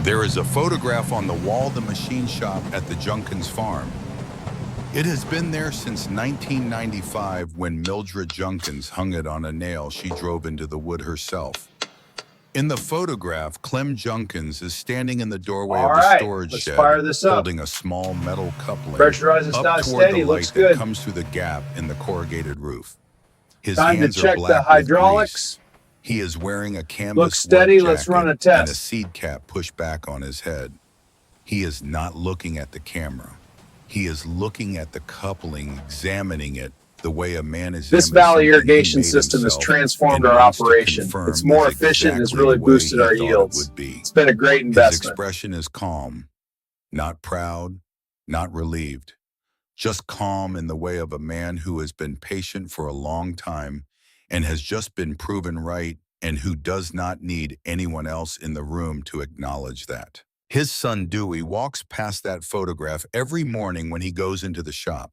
There is a photograph on the wall of the machine shop at the Junkins farm. It has been there since 1995 when Mildred Junkins hung it on a nail she drove into the wood herself. In the photograph, Clem Junkins is standing in the doorway All of the right, storage let's shed, fire this up. holding a small metal coupling Pressurize it's up not toward steady, the looks light that good. comes through the gap in the corrugated roof. His Time to hands are check the black with hydraulics. grease. He is wearing a canvas Looks steady, work let's run a jacket and a test. seed cap pushed back on his head. He is not looking at the camera. He is looking at the coupling, examining it the way a man examines This valley something he irrigation made system has himself transformed and our wants to operation. confirm It's more is efficient and has exactly really the way boosted he our thought it yields. would be. It's been a great His investment. expression is calm, not proud, not relieved, just calm in the way of a man who has been patient for a long time and has just been proven right and who does not need anyone else in the room to acknowledge that. His son Dewey walks past that photograph every morning when he goes into the shop.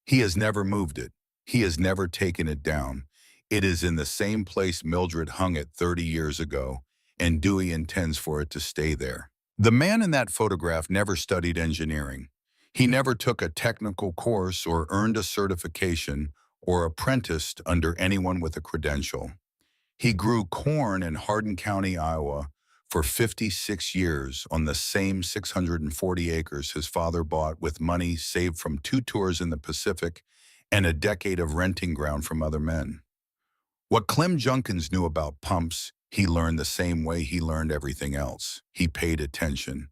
He has never moved it. He has never taken it down. It is in the same place Mildred hung it 30 years ago, and Dewey intends for it to stay there. The man in that photograph never studied engineering. He never took a technical course or earned a certification or apprenticed under anyone with a credential. He grew corn in Hardin County, Iowa, for 56 years on the same 640 acres his father bought with money saved from 2 tours in the Pacific and a decade of renting ground from other men. What Clem Junkins knew about pumps, he learned the same way he learned everything else. He paid attention.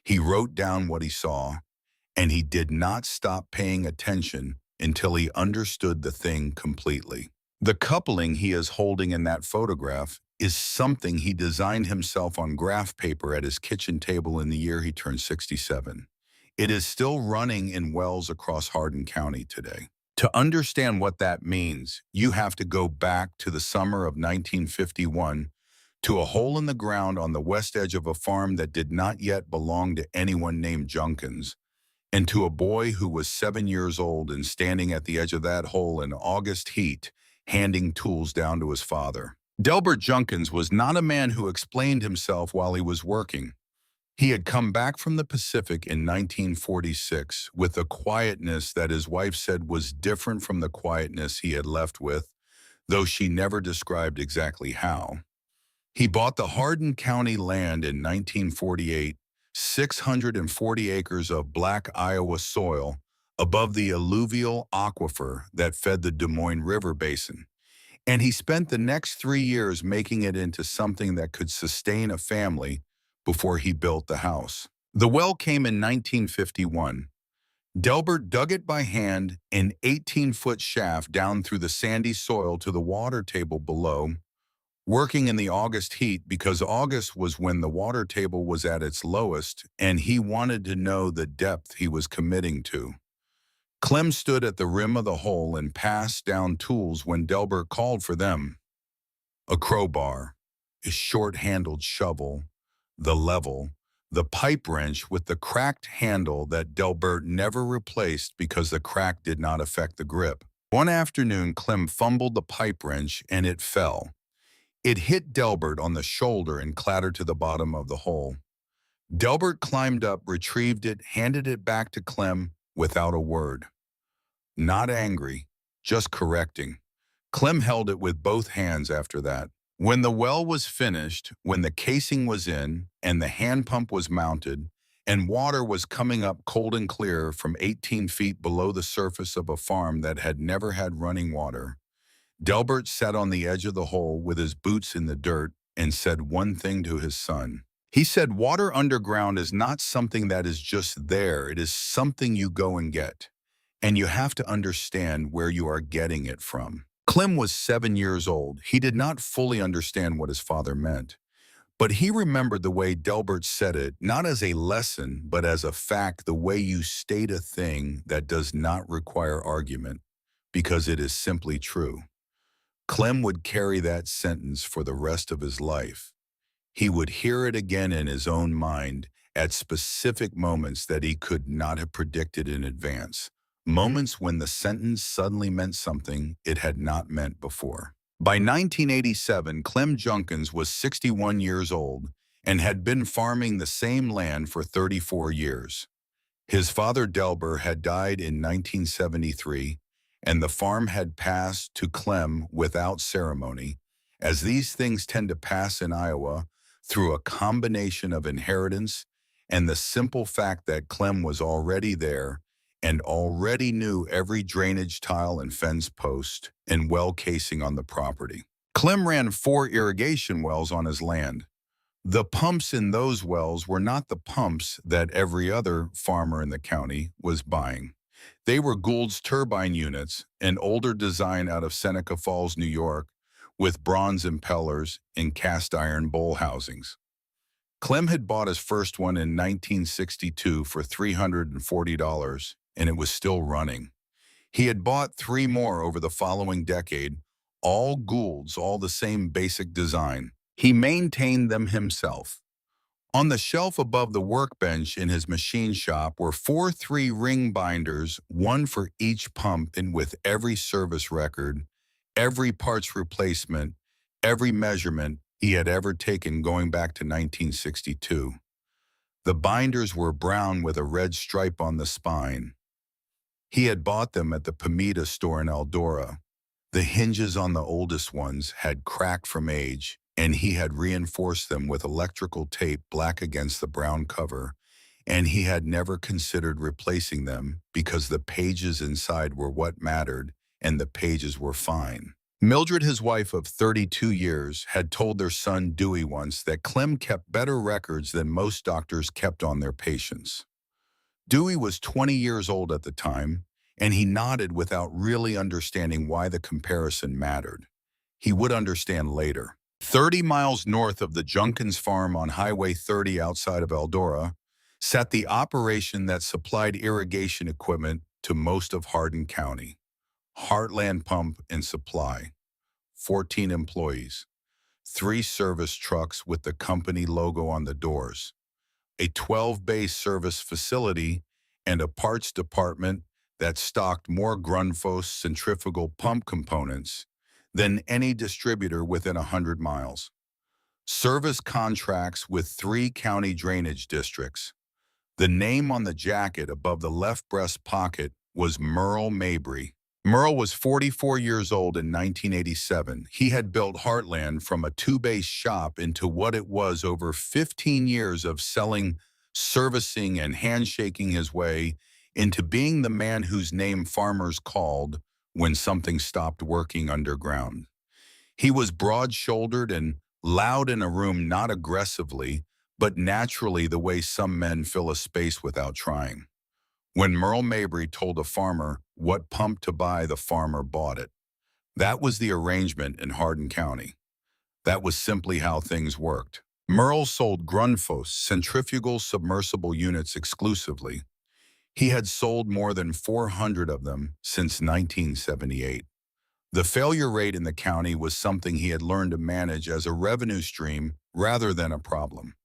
He wrote down what he saw, and he did not stop paying attention until he understood the thing completely. The coupling he is holding in that photograph is something he designed himself on graph paper at his kitchen table in the year he turned 67. It is still running in wells across Hardin County today. To understand what that means, you have to go back to the summer of 1951 to a hole in the ground on the west edge of a farm that did not yet belong to anyone named Junkins, and to a boy who was 7 years old and standing at the edge of that hole in August heat, handing tools down to his father. Delbert Junkins was not a man who explained himself while he was working. He had come back from the Pacific in 1946 with a quietness that his wife said was different from the quietness he had left with, though she never described exactly how. He bought the Hardin County land in 1948, 640 acres of black Iowa soil above the alluvial aquifer that fed the Des Moines River Basin. And he spent the next 3 years making it into something that could sustain a family before he built the house. The well came in 1951. Delbert dug it by hand, an 18-foot shaft down through the sandy soil to the water table below, working in the August heat because August was when the water table was at its lowest and he wanted to know the depth he was committing to. Clem stood at the rim of the hole and passed down tools when Delbert called for them. A crowbar, a short-handled shovel, the level, the pipe wrench with the cracked handle that Delbert never replaced because the crack did not affect the grip. One afternoon, Clem fumbled the pipe wrench and it fell. It hit Delbert on the shoulder and clattered to the bottom of the hole. Delbert climbed up, retrieved it, handed it back to Clem without a word. Not angry, just correcting. Clem held it with both hands after that. When the well was finished, when the casing was in, and the hand pump was mounted, and water was coming up cold and clear from 18 feet below the surface of a farm that had never had running water, Delbert sat on the edge of the hole with his boots in the dirt and said one thing to his son. He said, "Water underground is not something that is just there. It is something you go and get. And you have to understand where you are getting it from." Clem was 7 years old. He did not fully understand what his father meant. But he remembered the way Delbert said it, not as a lesson, but as a fact, the way you state a thing that does not require argument, because it is simply true. Clem would carry that sentence for the rest of his life. He would hear it again in his own mind at specific moments that he could not have predicted in advance. Moments when the sentence suddenly meant something it had not meant before. By 1987, Clem Junkins was 61 years old, and had been farming the same land for 34 years. His father Delbert had died in 1973, and the farm had passed to Clem without ceremony, as these things tend to pass in Iowa through a combination of inheritance and the simple fact that Clem was already there and already knew every drainage tile and fence post and well casing on the property. Clem ran 4 irrigation wells on his land. The pumps in those wells were not the pumps that every other farmer in the county was buying. They were Gould's turbine units, an older design out of Seneca Falls, New York, with bronze impellers and cast iron bowl housings. Clem had bought his first one in 1962 for $340, and it was still running. He had bought 3 more over the following decade, all Gould's, all the same basic design. He maintained them himself. On the shelf above the workbench in his machine shop were 4 3-ring binders, one for each pump, and with every service record, every parts replacement, every measurement he had ever taken going back to 1962. The binders were brown with a red stripe on the spine. He had bought them at the Pamita store in Eldora. The hinges on the oldest ones had cracked from age, and he had reinforced them with electrical tape black against the brown cover, and he had never considered replacing them because the pages inside were what mattered, and the pages were fine. Mildred, his wife of 32 years, had told their son Dewey once that Clem kept better records than most doctors kept on their patients. Dewey was 20 years old at the time, and he nodded without really understanding why the comparison mattered. He would understand later. 30 miles north of the Junkins farm on Highway 30 outside of Eldora sat the operation that supplied irrigation equipment to most of Hardin County. Heartland Pump and Supply. 14 employees. 3 service trucks with the company logo on the doors. A 12-bay service facility and a parts department that stocked more Grundfos centrifugal pump components than any distributor within 100 miles. Service contracts with 3 county drainage districts. The name on the jacket above the left breast pocket was Merle Mabry. Merle was 44 years old in 1987. He had built Heartland from a 2-bay shop into what it was over 15 years of selling, servicing, and handshaking his way into being the man whose name farmers called when something stopped working underground. He was broad-shouldered and loud in a room, not aggressively, but naturally the way some men fill a space without trying. When Merle Mabry told a farmer what pump to buy, the farmer bought it. That was the arrangement in Hardin County. That was simply how things worked. Merle sold Grundfos centrifugal submersible units exclusively. He had sold more than 400 of them since 1978. The failure rate in the county was something he had learned to manage as a revenue stream rather than a problem.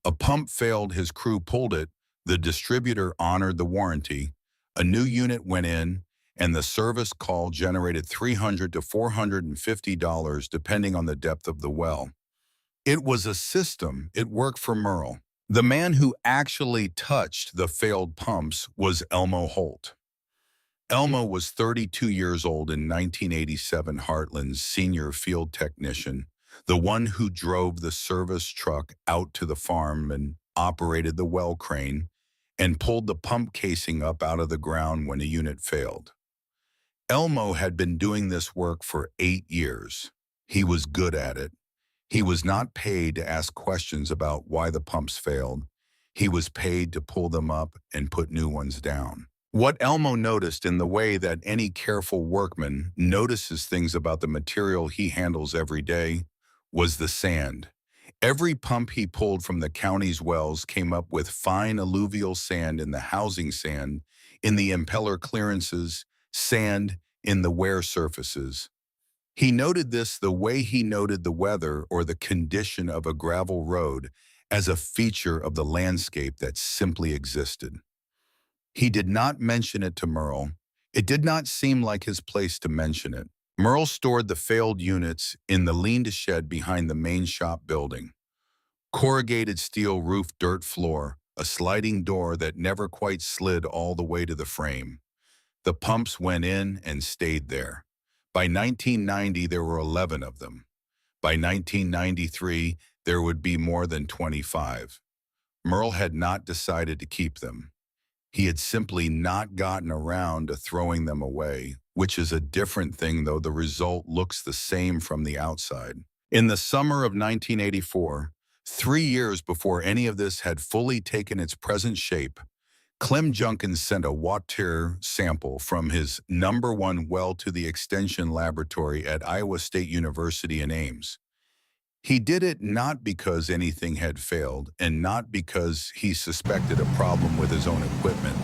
A pump failed, his crew pulled it, the distributor honored the warranty, a new unit went in, and the service call generated $300 to $450 depending on the depth of the well. It was a system. It worked for Merle. The man who actually touched the failed pumps was Elmo Holt. Elmo was 32 years old in 1987, Heartland's senior field technician, the one who drove the service truck out to the farm and operated the well crane and pulled the pump casing up out of the ground when a unit failed. Elmo had been doing this work for 8 years. He was good at it. He was not paid to ask questions about why the pumps failed. He was paid to pull them up and put new ones down. What Elmo noticed, in the way that any careful workman notices things about the material he handles every day, was the sand. Every pump he pulled from the county's wells came up with fine alluvial sand in the housing sand, in the impeller clearances, sand in the wear surfaces. He noted this the way he noted the weather or the condition of a gravel road as a feature of the landscape that simply existed. He did not mention it to Merle. It did not seem like his place to mention it. Merle stored the failed units in the lean-to shed behind the main shop building. Corrugated steel roof dirt floor, a sliding door that never quite slid all the way to the frame. The pumps went in and stayed there. By 1990, there were 11 of them. By 1993, there would be more than 25. Merle had not decided to keep them. He had simply not gotten around to throwing them away, which is a different thing, though the result looks the same from the outside. In the summer of 1984, 3 years before any of this had fully taken its present shape, Clem Junkins sent a water sample from his #1 well to the Extension Laboratory at Iowa State University in Ames. He did it not because anything had failed and not because he suspected a problem with his own equipment.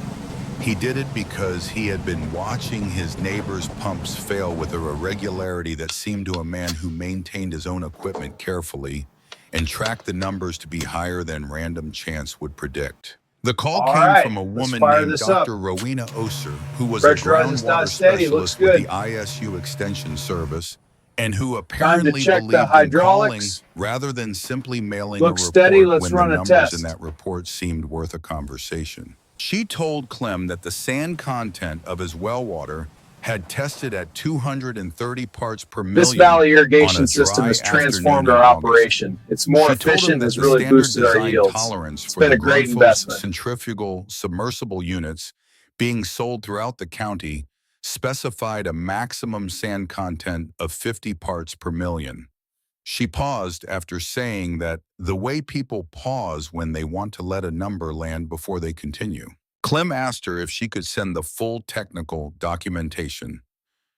He did it because he had been watching his neighbor's pumps fail with a irregularity that seemed to a man who maintained his own equipment carefully and tracked the numbers to be higher than random chance would predict. The call All came right, from a let's woman fire named this Dr. up. Rowena Oser, who was Pressure a rises not groundwater steady, looks specialist with good. the ISU Extension Service, and who Time to apparently check the believed in calling hydraulics. rather than simply mailing Look a steady, report let's when the run a numbers in test. that report seemed worth a conversation. She told Clem that the sand content of his well water had tested at 230 parts per million This valley on irrigation a system dry has transformed afternoon in our August. operation. It's more She told him efficient and that has the really standard boosted our design yields. tolerance It's for been the a great Grundfos investment. centrifugal submersible units being sold throughout the county specified a maximum sand content of 50 parts per million. She paused after saying that the way people pause when they want to let a number land before they continue. Clem asked her if she could send the full technical documentation.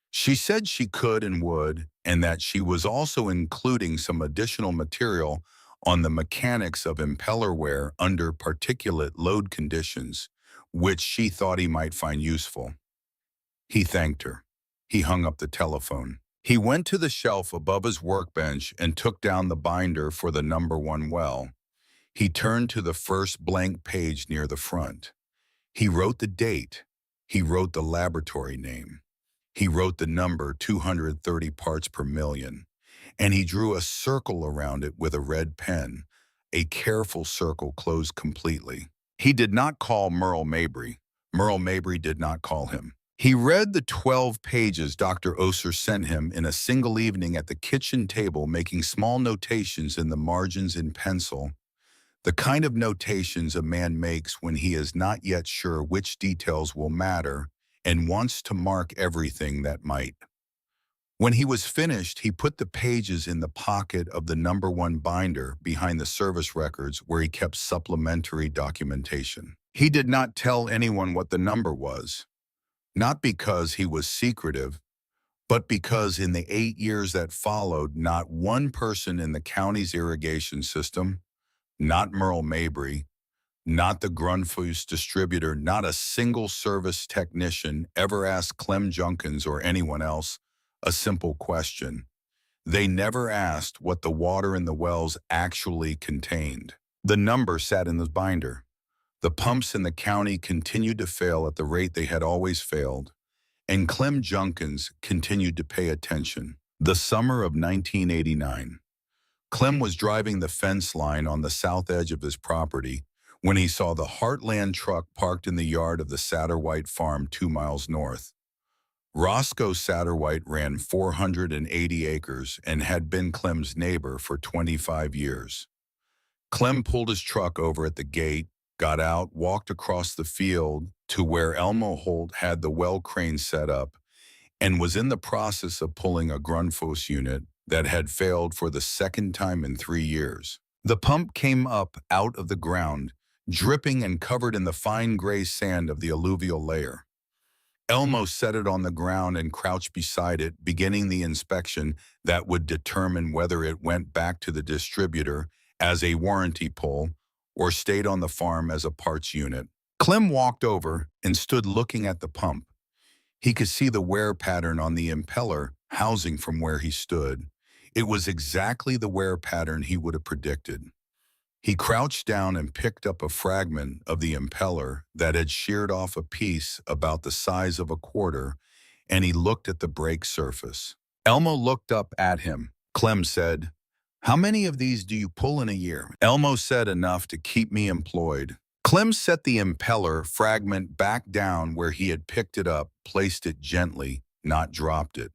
She said she could and would, and that she was also including some additional material on the mechanics of impeller wear under particulate load conditions, which she thought he might find useful. He thanked her. He hung up the telephone. He went to the shelf above his workbench and took down the binder for the #1 well. He turned to the first blank page near the front. He wrote the date. He wrote the laboratory name. He wrote the number 230 parts per million, and he drew a circle around it with a red pen, a careful circle closed completely. He did not call Merle Mabry. Merle Mabry did not call him. He read the 12 pages Dr. Oser sent him in a single evening at the kitchen table, making small notations in the margins in pencil, the kind of notations a man makes when he is not yet sure which details will matter and wants to mark everything that might. When he was finished, he put the pages in the pocket of the #1 binder behind the service records where he kept supplementary documentation. He did not tell anyone what the number was, not because he was secretive, but because in the 8 years that followed, not one person in the county's irrigation system, not Merle Mabry, not the Grundfos distributor, not a single service technician ever asked Clem Junkins or anyone else a simple question. They never asked what the water in the wells actually contained. The number sat in the binder. The pumps in the county continued to fail at the rate they had always failed, and Clem Junkins continued to pay attention. The summer of 1989. Clem was driving the fence line on the south edge of his property when he saw the Heartland truck parked in the yard of the Satterwhite farm 2 miles north. Roscoe Satterwhite ran 480 acres and had been Clem's neighbor for 25 years. Clem pulled his truck over at the gate, got out, walked across the field to where Elmo Holt had the well crane set up, and was in the process of pulling a Grundfos unit that had failed for the second time in 3 years. The pump came up out of the ground, dripping and covered in the fine gray sand of the alluvial layer. Elmo set it on the ground and crouched beside it, beginning the inspection that would determine whether it went back to the distributor as a warranty pull or stayed on the farm as a parts unit. Clem walked over and stood looking at the pump. He could see the wear pattern on the impeller housing from where he stood. It was exactly the wear pattern he would have predicted. He crouched down and picked up a fragment of the impeller that had sheared off a piece about the size of a quarter, and he looked at the brake surface. Elmo looked up at him. Clem said, How many of these do you pull in a year? Elmo said enough to keep me employed. Clem set the impeller fragment back down where he had picked it up, placed it gently, not dropped it.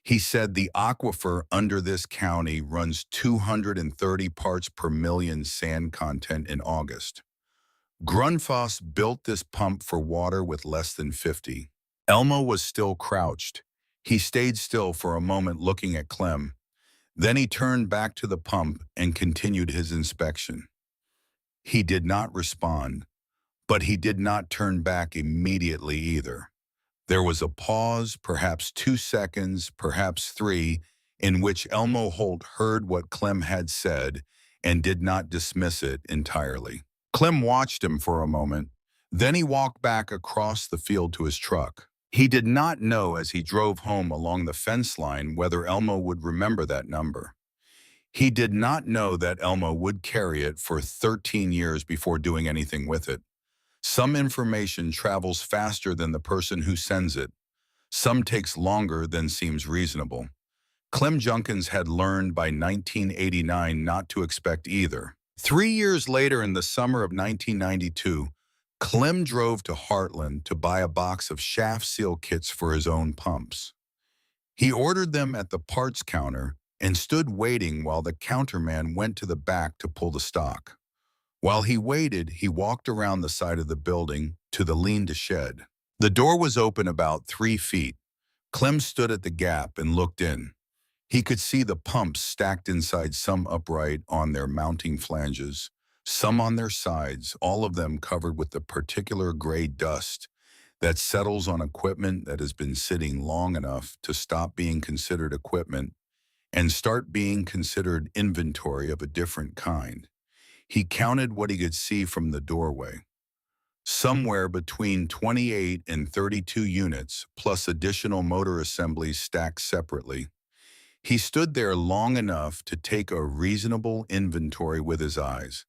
He said the aquifer under this county runs 230 parts per million sand content in August. Grundfos built this pump for water with less than 50. Elmo was still crouched. He stayed still for a moment looking at Clem. Then he turned back to the pump and continued his inspection. He did not respond, but he did not turn back immediately either. There was a pause, perhaps 2 seconds, perhaps 3, in which Elmo Holt heard what Clem had said and did not dismiss it entirely. Clem watched him for a moment. Then he walked back across the field to his truck. He did not know as he drove home along the fence line whether Elmo would remember that number. He did not know that Elmo would carry it for 13 years before doing anything with it. Some information travels faster than the person who sends it. Some takes longer than seems reasonable. Clem Junkins had learned by 1989 not to expect either. 3 years later, in the summer of 1992, Clem drove to Heartland to buy a box of shaft seal kits for his own pumps. He ordered them at the parts counter and stood waiting while the counterman went to the back to pull the stock. While he waited, he walked around the side of the building to the lean-to shed. The door was open about 3 feet. Clem stood at the gap and looked in. He could see the pumps stacked inside, some upright on their mounting flanges, some on their sides, all of them covered with the particular gray dust that settles on equipment that has been sitting long enough to stop being considered equipment and start being considered inventory of a different kind. He counted what he could see from the doorway. Somewhere between 28 and 32 units, plus additional motor assemblies stacked separately. He stood there long enough to take a reasonable inventory with his eyes.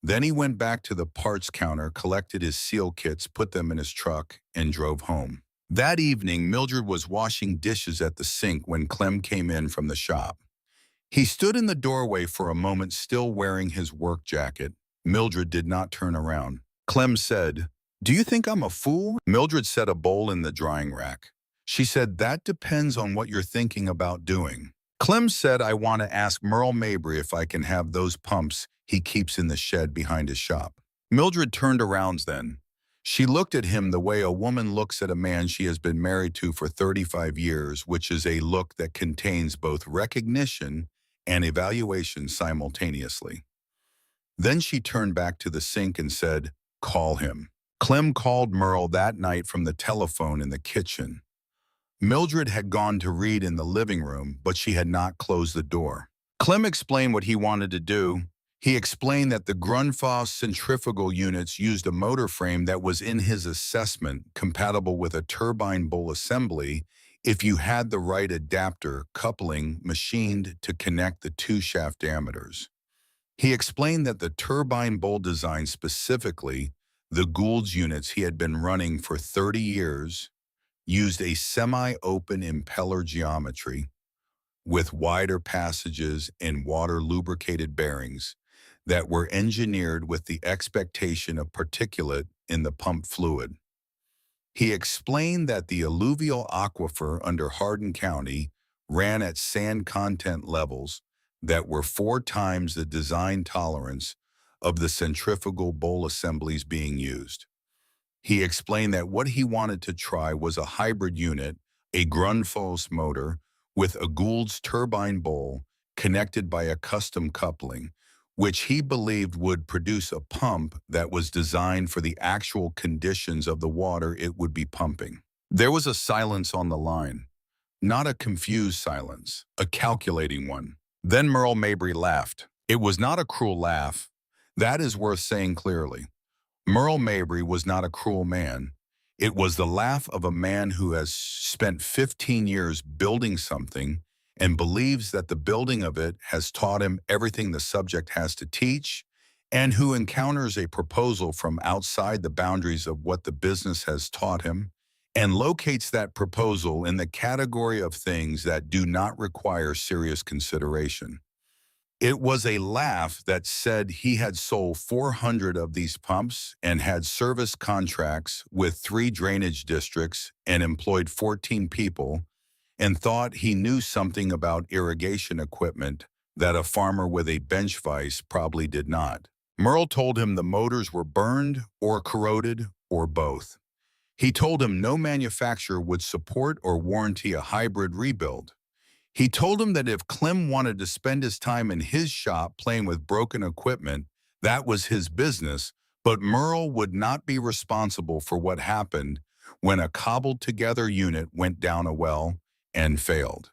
Then he went back to the parts counter, collected his seal kits, put them in his truck, and drove home. That evening, Mildred was washing dishes at the sink when Clem came in from the shop. He stood in the doorway for a moment, still wearing his work jacket. Mildred did not turn around. Clem said, "Do you think I'm a fool?" Mildred set a bowl in the drying rack. She said, "That depends on what you're thinking about doing." Clem said, "I want to ask Merle Mabry if I can have those pumps he keeps in the shed behind his shop." Mildred turned around then. She looked at him the way a woman looks at a man she has been married to for 35 years, which is a look that contains both recognition and evaluation simultaneously. Then she turned back to the sink and said, "Call him." Clem called Merle that night from the telephone in the kitchen. Mildred had gone to read in the living room, but she had not closed the door. Clem explained what he wanted to do. He explained that the Grundfos centrifugal units used a motor frame that was, in his assessment, compatible with a turbine bowl assembly if you had the right adapter coupling machined to connect the 2 shaft diameters. He explained that the turbine bowl design, specifically the Gould's units he had been running for 30 years, used a semi-open impeller geometry with wider passages and water-lubricated bearings that were engineered with the expectation of particulate in the pump fluid. He explained that the alluvial aquifer under Hardin County ran at sand content levels that were 4 times the design tolerance of the centrifugal bowl assemblies being used. He explained that what he wanted to try was a hybrid unit, a Grundfos motor, with a Gould's turbine bowl connected by a custom coupling, which he believed would produce a pump that was designed for the actual conditions of the water it would be pumping. There was a silence on the line, not a confused silence, a calculating one. Then Merle Mabry laughed. It was not a cruel laugh. That is worth saying clearly. Merle Mabry was not a cruel man. It was the laugh of a man who has spent 15 years building something and believes that the building of it has taught him everything the subject has to teach, and who encounters a proposal from outside the boundaries of what the business has taught him and locates that proposal in the category of things that do not require serious consideration. It was a laugh that said he had sold 400 of these pumps and had service contracts with 3 drainage districts and employed 14 people, and thought he knew something about irrigation equipment that a farmer with a bench vise probably did not. Merle told him the motors were burned or corroded or both. He told him no manufacturer would support or warranty a hybrid rebuild. He told him that if Clem wanted to spend his time in his shop playing with broken equipment, that was his business, but Merle would not be responsible for what happened when a cobbled-together unit went down a well and failed.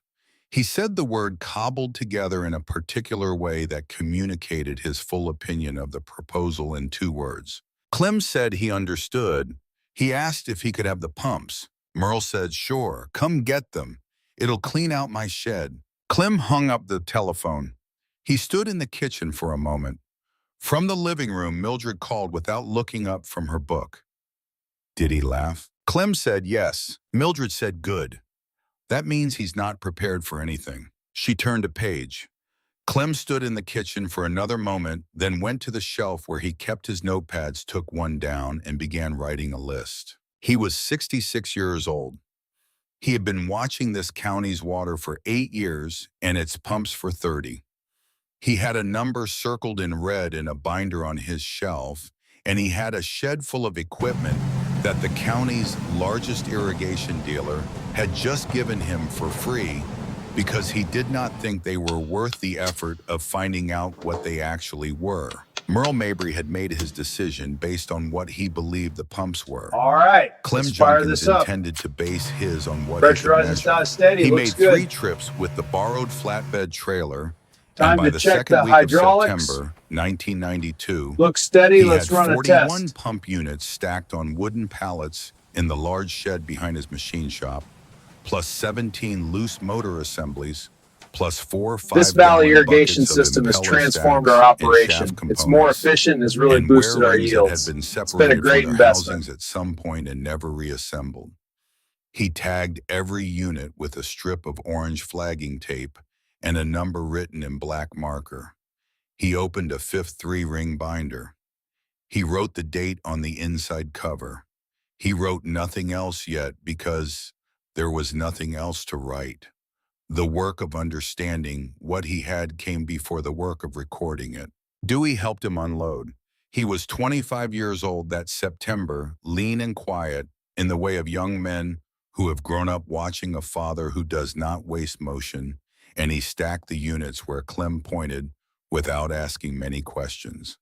He said the word cobbled together in a particular way that communicated his full opinion of the proposal in 2 words. Clem said he understood. He asked if he could have the pumps. Merle said, "Sure, come get them. It'll clean out my shed." Clem hung up the telephone. He stood in the kitchen for a moment. From the living room, Mildred called without looking up from her book. Did he laugh? Clem said yes. Mildred said good. That means he's not prepared for anything. She turned a page. Clem stood in the kitchen for another moment, then went to the shelf where he kept his notepads, took one down, and began writing a list. He was 66 years old. He had been watching this county's water for 8 years and its pumps for 30. He had a number circled in red in a binder on his shelf, and he had a shed full of equipment that the county's largest irrigation dealer had just given him for free because he did not think they were worth the effort of finding out what they actually were. Merle Mabry had made his decision based on what he believed the pumps were. All right, Clem let's fire Junkins this up. intended to base his on what he could Pressurize measure. not steady. He Looks made good. 3 trips with the borrowed flatbed trailer, Time and by to the check second the week hydraulics. of September 1992, Looks steady. he Let's had run a 41 test. pump units stacked on wooden pallets in the large shed behind his machine shop, plus 17 loose motor assemblies, plus 4 This valley 5-gallon irrigation buckets of system has impeller transformed stacks our and operation. shaft It's more components, efficient and has really and boosted wear our rings that had yields. been It's been a separated great from their investment. housings at some point and never reassembled. He tagged every unit with a strip of orange flagging tape and a number written in black marker. He opened a 5th 3-ring binder. He wrote the date on the inside cover. He wrote nothing else yet because there was nothing else to write. The work of understanding what he had came before the work of recording it. Dewey helped him unload. He was 25 years old that September, lean and quiet, in the way of young men who have grown up watching a father who does not waste motion, and he stacked the units where Clem pointed without asking many questions.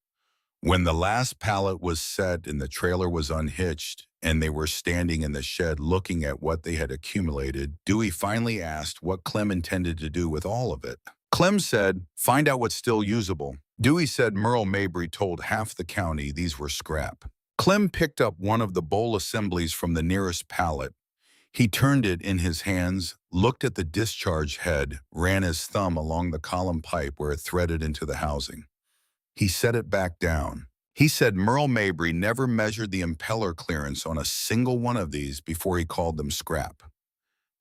When the last pallet was set and the trailer was unhitched, and they were standing in the shed looking at what they had accumulated, Dewey finally asked what Clem intended to do with all of it. Clem said, "Find out what's still usable." Dewey said Merle Mabry told half the county these were scrap. Clem picked up one of the bowl assemblies from the nearest pallet. He turned it in his hands, looked at the discharge head, ran his thumb along the column pipe where it threaded into the housing. He set it back down. He said Merle Mabry never measured the impeller clearance on a single one of these before he called them scrap.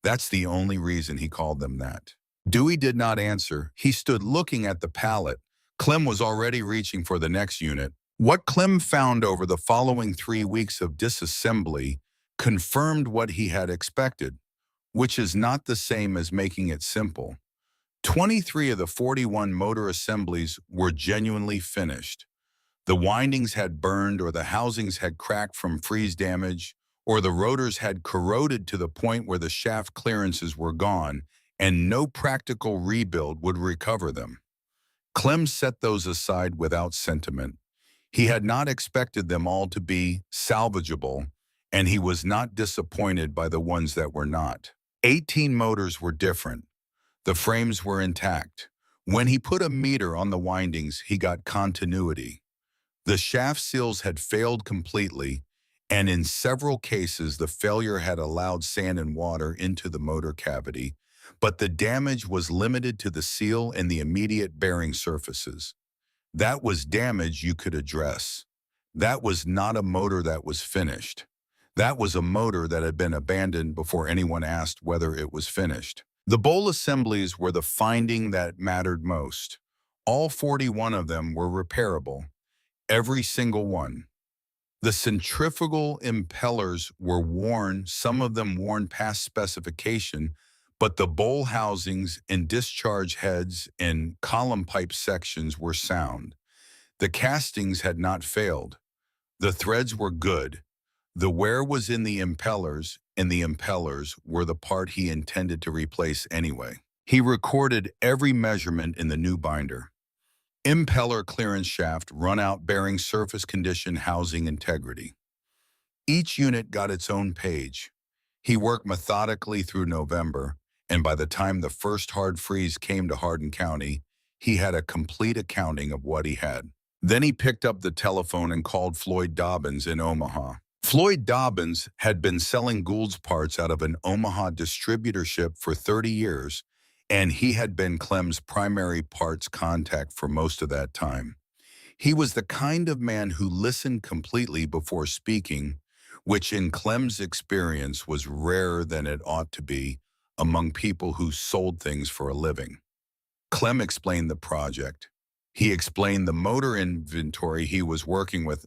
That's the only reason he called them that. Dewey did not answer. He stood looking at the pallet. Clem was already reaching for the next unit. What Clem found over the following 3 weeks of disassembly confirmed what he had expected, which is not the same as making it simple. 23 of the 41 motor assemblies were genuinely finished. The windings had burned, or the housings had cracked from freeze damage, or the rotors had corroded to the point where the shaft clearances were gone, and no practical rebuild would recover them. Clem set those aside without sentiment. He had not expected them all to be salvageable, and he was not disappointed by the ones that were not. 18 motors were different. The frames were intact. When he put a meter on the windings, he got continuity. The shaft seals had failed completely, and in several cases the failure had allowed sand and water into the motor cavity, but the damage was limited to the seal and the immediate bearing surfaces. That was damage you could address. That was not a motor that was finished. That was a motor that had been abandoned before anyone asked whether it was finished. The bowl assemblies were the finding that mattered most. All 41 of them were repairable, every single one. The centrifugal impellers were worn, some of them worn past specification, but the bowl housings and discharge heads and column pipe sections were sound. The castings had not failed. The threads were good. The wear was in the impellers, and the impellers were the part he intended to replace anyway. He recorded every measurement in the new binder. Impeller clearance shaft, run-out bearing surface condition housing integrity. Each unit got its own page. He worked methodically through November, and by the time the first hard freeze came to Hardin County, he had a complete accounting of what he had. Then he picked up the telephone and called Floyd Dobbins in Omaha. Floyd Dobbins had been selling Gould's parts out of an Omaha distributorship for 30 years, and he had been Clem's primary parts contact for most of that time. He was the kind of man who listened completely before speaking, which in Clem's experience was rarer than it ought to be among people who sold things for a living. Clem explained the project. He explained the motor inventory he was working with,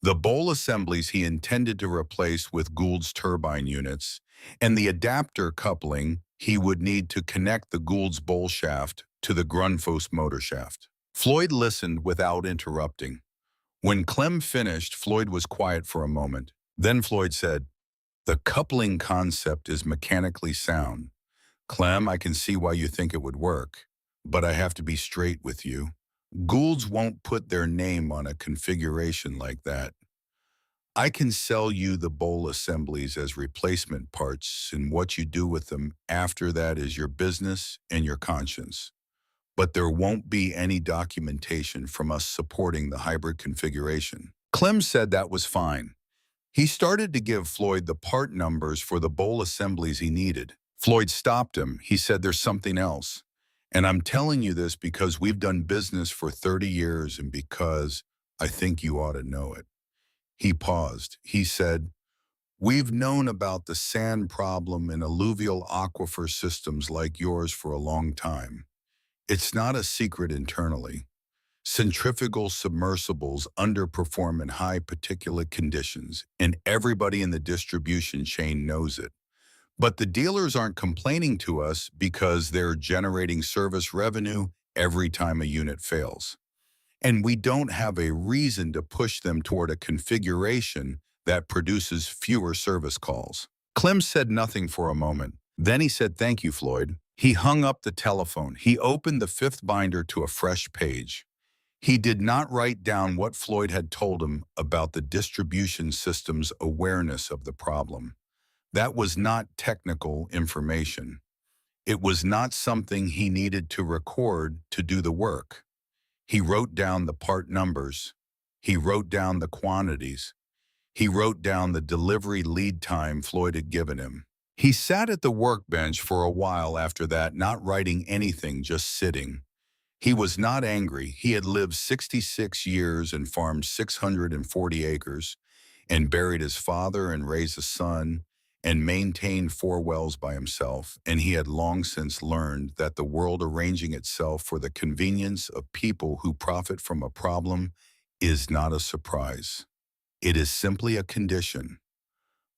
the bowl assemblies he intended to replace with Gould's turbine units, and the adapter coupling he would need to connect the Gould's bowl shaft to the Grundfos motor shaft. Floyd listened without interrupting. When Clem finished, Floyd was quiet for a moment. Then Floyd said, "The coupling concept is mechanically sound. Clem, I can see why you think it would work, but I have to be straight with you. Gould's won't put their name on a configuration like that. I can sell you the bowl assemblies as replacement parts, and what you do with them after that is your business and your conscience. But there won't be any documentation from us supporting the hybrid configuration." Clem said that was fine. He started to give Floyd the part numbers for the bowl assemblies he needed. Floyd stopped him. He said, "There's something else. And I'm telling you this because we've done business for 30 years and because I think you ought to know it." He paused. He said, "We've known about the sand problem in alluvial aquifer systems like yours for a long time. It's not a secret internally. Centrifugal submersibles underperform in high particulate conditions, and everybody in the distribution chain knows it. But the dealers aren't complaining to us because they're generating service revenue every time a unit fails. And we don't have a reason to push them toward a configuration that produces fewer service calls." Clem said nothing for a moment. Then he said, "Thank you, Floyd." He hung up the telephone. He opened the fifth binder to a fresh page. He did not write down what Floyd had told him about the distribution system's awareness of the problem. That was not technical information. It was not something he needed to record to do the work. He wrote down the part numbers. He wrote down the quantities. He wrote down the delivery lead time Floyd had given him. He sat at the workbench for a while after that, not writing anything, just sitting. He was not angry. He had lived 66 years and farmed 640 acres and buried his father and raised a son and maintained 4 wells by himself, and he had long since learned that the world arranging itself for the convenience of people who profit from a problem is not a surprise. It is simply a condition.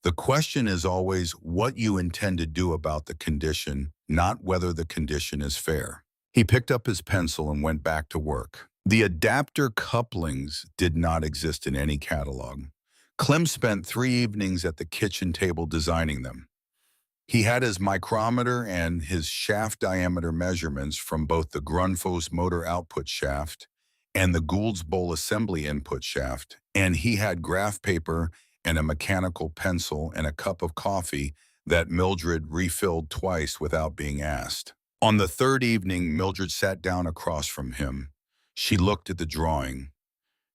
The question is always what you intend to do about the condition, not whether the condition is fair. He picked up his pencil and went back to work. The adapter couplings did not exist in any catalog. Clem spent 3 evenings at the kitchen table designing them. He had his micrometer and his shaft diameter measurements from both the Grundfos motor output shaft and the Gould's bowl assembly input shaft, and he had graph paper and a mechanical pencil and a cup of coffee that Mildred refilled twice without being asked. On the 3rd evening, Mildred sat down across from him. She looked at the drawing.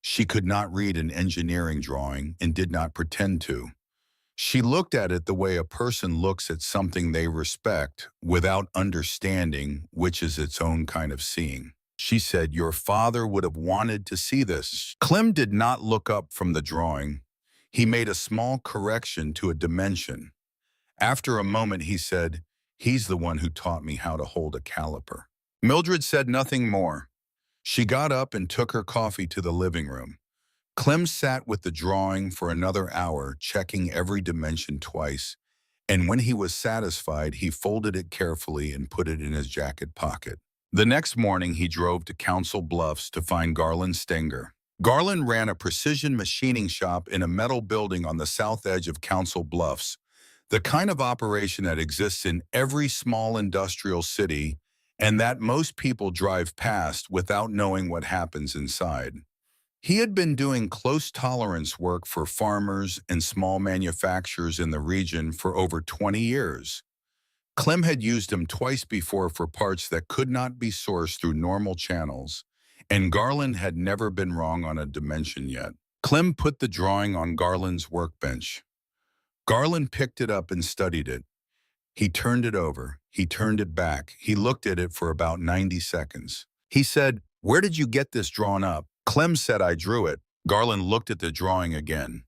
She could not read an engineering drawing and did not pretend to. She looked at it the way a person looks at something they respect without understanding, which is its own kind of seeing. She said, "Your father would have wanted to see this." Clem did not look up from the drawing. He made a small correction to a dimension. After a moment, he said, "He's the one who taught me how to hold a caliper." Mildred said nothing more. She got up and took her coffee to the living room. Clem sat with the drawing for another hour, checking every dimension twice, and when he was satisfied, he folded it carefully and put it in his jacket pocket. The next morning, he drove to Council Bluffs to find Garland Stenger. Garland ran a precision machining shop in a metal building on the south edge of Council Bluffs, the kind of operation that exists in every small industrial city and that most people drive past without knowing what happens inside. He had been doing close tolerance work for farmers and small manufacturers in the region for over 20 years. Clem had used him twice before for parts that could not be sourced through normal channels, and Garland had never been wrong on a dimension yet. Clem put the drawing on Garland's workbench. Garland picked it up and studied it. He turned it over. He turned it back. He looked at it for about 90 seconds. He said, "Where did you get this drawn up?" Clem said, "I drew it." Garland looked at the drawing again.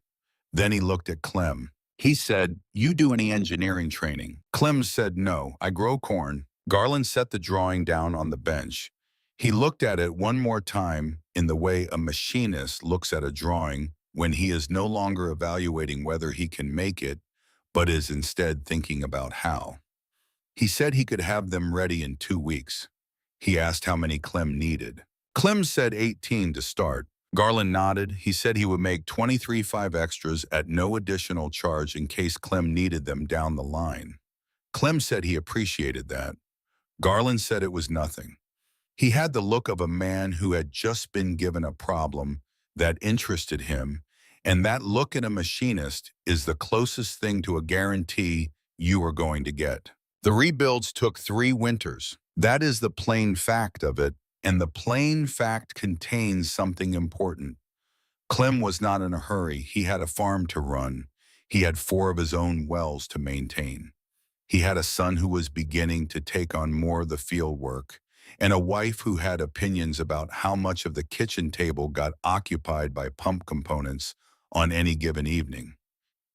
Then he looked at Clem. He said, "You do any engineering training?" Clem said, "No, I grow corn." Garland set the drawing down on the bench. He looked at it one more time in the way a machinist looks at a drawing when he is no longer evaluating whether he can make it, but is instead thinking about how. He said he could have them ready in 2 weeks. He asked how many Clem needed. Clem said 18 to start. Garland nodded. He said he would make 23.5 extras at no additional charge in case Clem needed them down the line. Clem said he appreciated that. Garland said it was nothing. He had the look of a man who had just been given a problem that interested him, and that look in a machinist is the closest thing to a guarantee you are going to get. The rebuilds took 3 winters. That is the plain fact of it, and the plain fact contains something important. Clem was not in a hurry. He had a farm to run. He had 4 of his own wells to maintain. He had a son who was beginning to take on more of the field work, and a wife who had opinions about how much of the kitchen table got occupied by pump components on any given evening.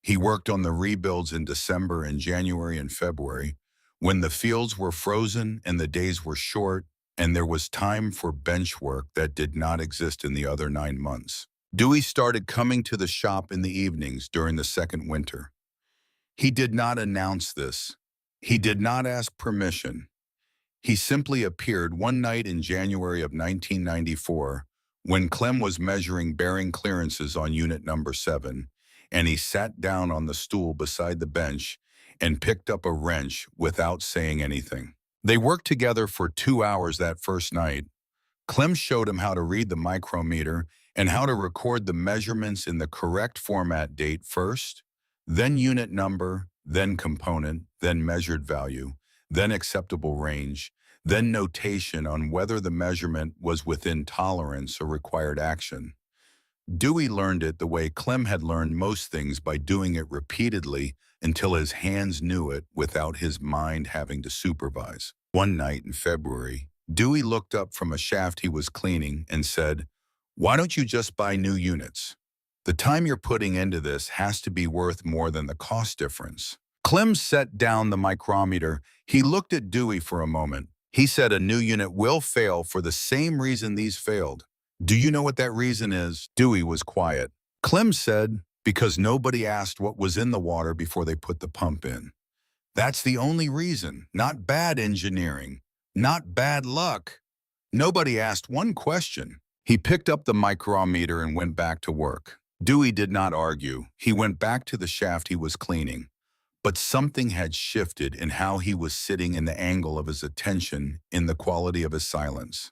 He worked on the rebuilds in December and January and February, when the fields were frozen and the days were short, and there was time for bench work that did not exist in the other 9 months. Dewey started coming to the shop in the evenings during the second winter. He did not announce this. He did not ask permission. He simply appeared one night in January of 1994 when Clem was measuring bearing clearances on unit number 7, and he sat down on the stool beside the bench and picked up a wrench without saying anything. They worked together for 2 hours that first night. Clem showed him how to read the micrometer and how to record the measurements in the correct format date first, then unit number, then component, then measured value, then acceptable range, then notation on whether the measurement was within tolerance or required action. Dewey learned it the way Clem had learned most things, by doing it repeatedly until his hands knew it without his mind having to supervise. One night in February, Dewey looked up from a shaft he was cleaning and said, "Why don't you just buy new units? The time you're putting into this has to be worth more than the cost difference." Clem set down the micrometer. He looked at Dewey for a moment. He said, "A new unit will fail for the same reason these failed. Do you know what that reason is?" Dewey was quiet. Clem said, "Because nobody asked what was in the water before they put the pump in. That's the only reason, not bad engineering, not bad luck. Nobody asked one question." He picked up the micrometer and went back to work. Dewey did not argue. He went back to the shaft he was cleaning. But something had shifted in how he was sitting, in the angle of his attention, in the quality of his silence.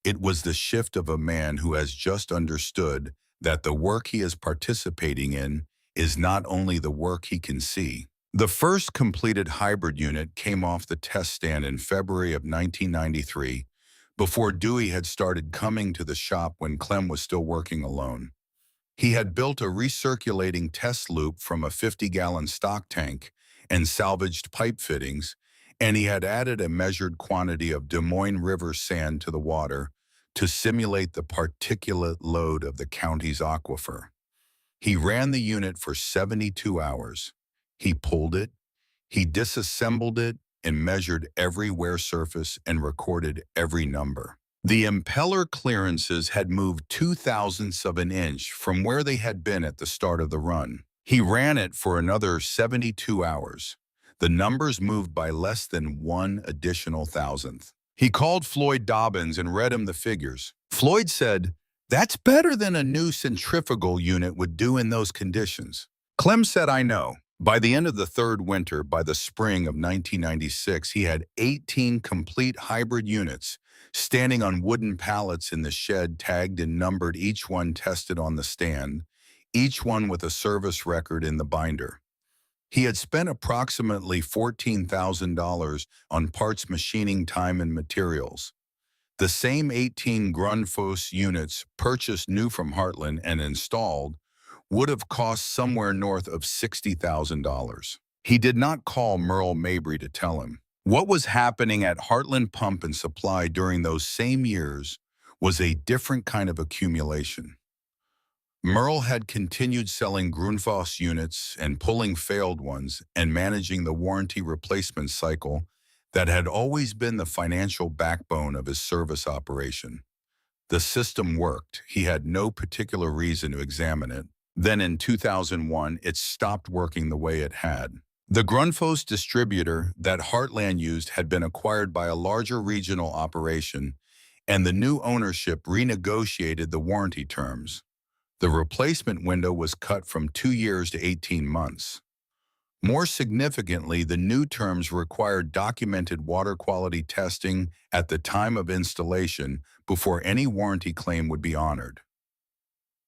It was the shift of a man who has just understood that the work he is participating in is not only the work he can see. The first completed hybrid unit came off the test stand in February of 1993, before Dewey had started coming to the shop when Clem was still working alone. He had built a recirculating test loop from a 50-gallon stock tank and salvaged pipe fittings, and he had added a measured quantity of Des Moines River sand to the water to simulate the particulate load of the county's aquifer. He ran the unit for 72 hours. He pulled it, he disassembled it, and measured every wear surface and recorded every number. The impeller clearances had moved 0.02 of an inch from where they had been at the start of the run. He ran it for another 72 hours. The numbers moved by less than one additional thousandth. He called Floyd Dobbins and read him the figures. Floyd said, "That's better than a new centrifugal unit would do in those conditions." Clem said, "I know." By the end of the third winter, by the spring of 1996, he had 18 complete hybrid units standing on wooden pallets in the shed, tagged and numbered, each one tested on the stand, each one with a service record in the binder. He had spent approximately $14,000 on parts, machining time, and materials. The same 18 Grundfos units, purchased new from Heartland and installed, would have cost somewhere north of $60,000. He did not call Merle Mabry to tell him. What was happening at Heartland Pump and Supply during those same years was a different kind of accumulation. Merle had continued selling Grundfos units and pulling failed ones and managing the warranty replacement cycle that had always been the financial backbone of his service operation. The system worked. He had no particular reason to examine it. Then in 2001, it stopped working the way it had. The Grundfos distributor that Heartland used had been acquired by a larger regional operation, and the new ownership renegotiated the warranty terms. The replacement window was cut from 2 years to 18 months. More significantly, the new terms required documented water quality testing at the time of installation before any warranty claim would be honored.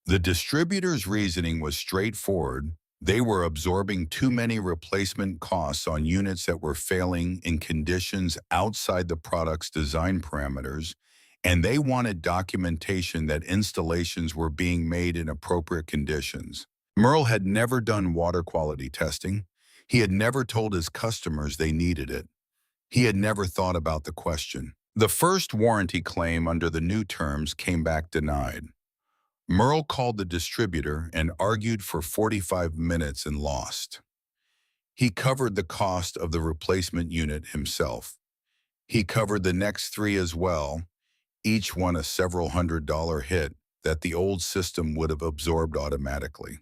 The distributor's reasoning was straightforward. They were absorbing too many replacement costs on units that were failing in conditions outside the product's design parameters, and they wanted documentation that installations were being made in appropriate conditions. Merle had never done water quality testing. He had never told his customers they needed it. He had never thought about the question. The first warranty claim under the new terms came back denied. Merle called the distributor and argued for 45 minutes and lost. He covered the cost of the replacement unit himself. He covered the next 3 as well, each one a several $100 hit that the old system would have absorbed automatically.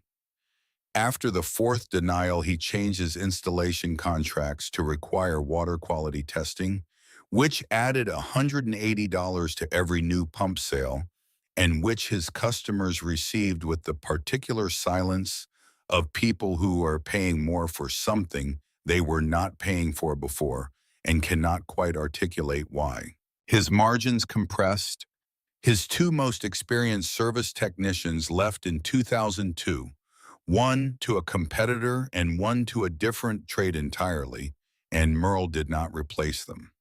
After the 4th denial, he changed his installation contracts to require water quality testing, which added $180 to every new pump sale, and which his customers received with the particular silence of people who are paying more for something they were not paying for before and cannot quite articulate why. His margins compressed. His 2 most experienced service technicians left in 2002, one to a competitor and one to a different trade entirely, and Merle did not replace them.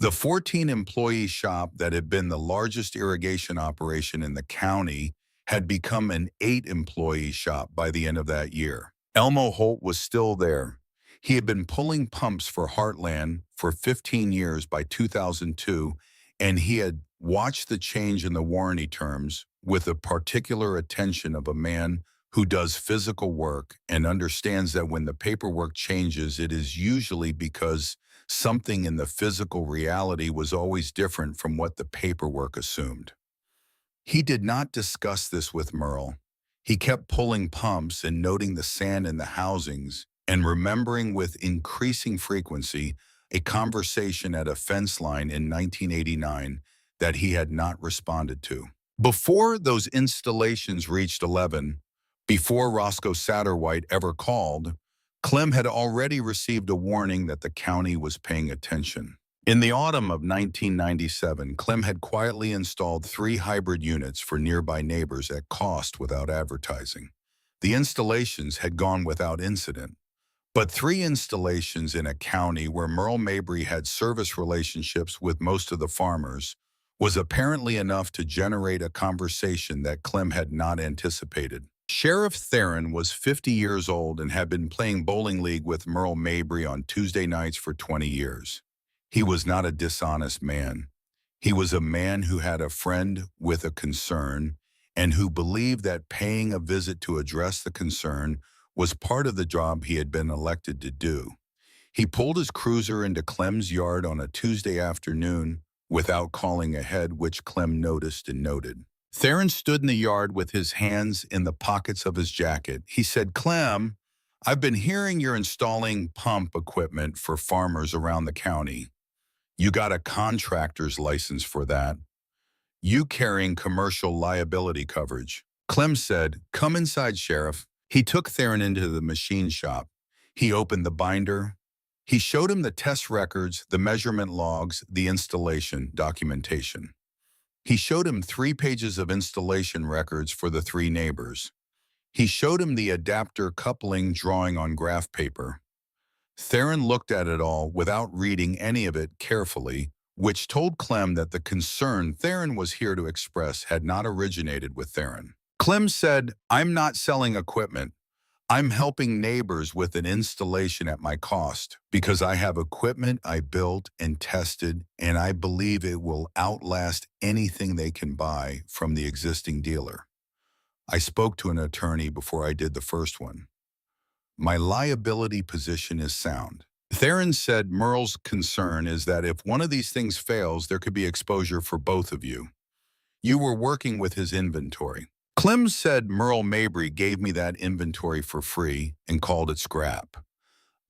The 14-employee shop that had been the largest irrigation operation in the county had become an 8-employee shop by the end of that year. Elmo Holt was still there. He had been pulling pumps for Heartland for 15 years by 2002, and he had watched the change in the warranty terms with the particular attention of a man who does physical work and understands that when the paperwork changes, it is usually because something in the physical reality was always different from what the paperwork assumed. He did not discuss this with Merle. He kept pulling pumps and noting the sand in the housings and remembering with increasing frequency a conversation at a fence line in 1989 that he had not responded to. Before those installations reached 11, before Roscoe Satterwhite ever called, Clem had already received a warning that the county was paying attention. In the autumn of 1997, Clem had quietly installed 3 hybrid units for nearby neighbors at cost without advertising. The installations had gone without incident. But 3 installations in a county where Merle Mabry had service relationships with most of the farmers was apparently enough to generate a conversation that Clem had not anticipated. Sheriff Theron was 50 years old and had been playing bowling league with Merle Mabry on Tuesday nights for 20 years. He was not a dishonest man. He was a man who had a friend with a concern and who believed that paying a visit to address the concern was part of the job he had been elected to do. He pulled his cruiser into Clem's yard on a Tuesday afternoon without calling ahead, which Clem noticed and noted. Theron stood in the yard with his hands in the pockets of his jacket. He said, "Clem, I've been hearing you're installing pump equipment for farmers around the county. You got a contractor's license for that. You carrying commercial liability coverage." Clem said, "Come inside, Sheriff." He took Theron into the machine shop. He opened the binder. He showed him the test records, the measurement logs, the installation documentation. He showed him 3 pages of installation records for the 3 neighbors. He showed him the adapter coupling drawing on graph paper. Theron looked at it all without reading any of it carefully, which told Clem that the concern Theron was here to express had not originated with Theron. Clem said, "I'm not selling equipment. I'm helping neighbors with an installation at my cost because I have equipment I built and tested, and I believe it will outlast anything they can buy from the existing dealer. I spoke to an attorney before I did the first one. My liability position is sound." Theron said Merle's concern is that if one of these things fails, there could be exposure for both of you. You were working with his inventory. Clem said Merle Mabry gave me that inventory for free and called it scrap.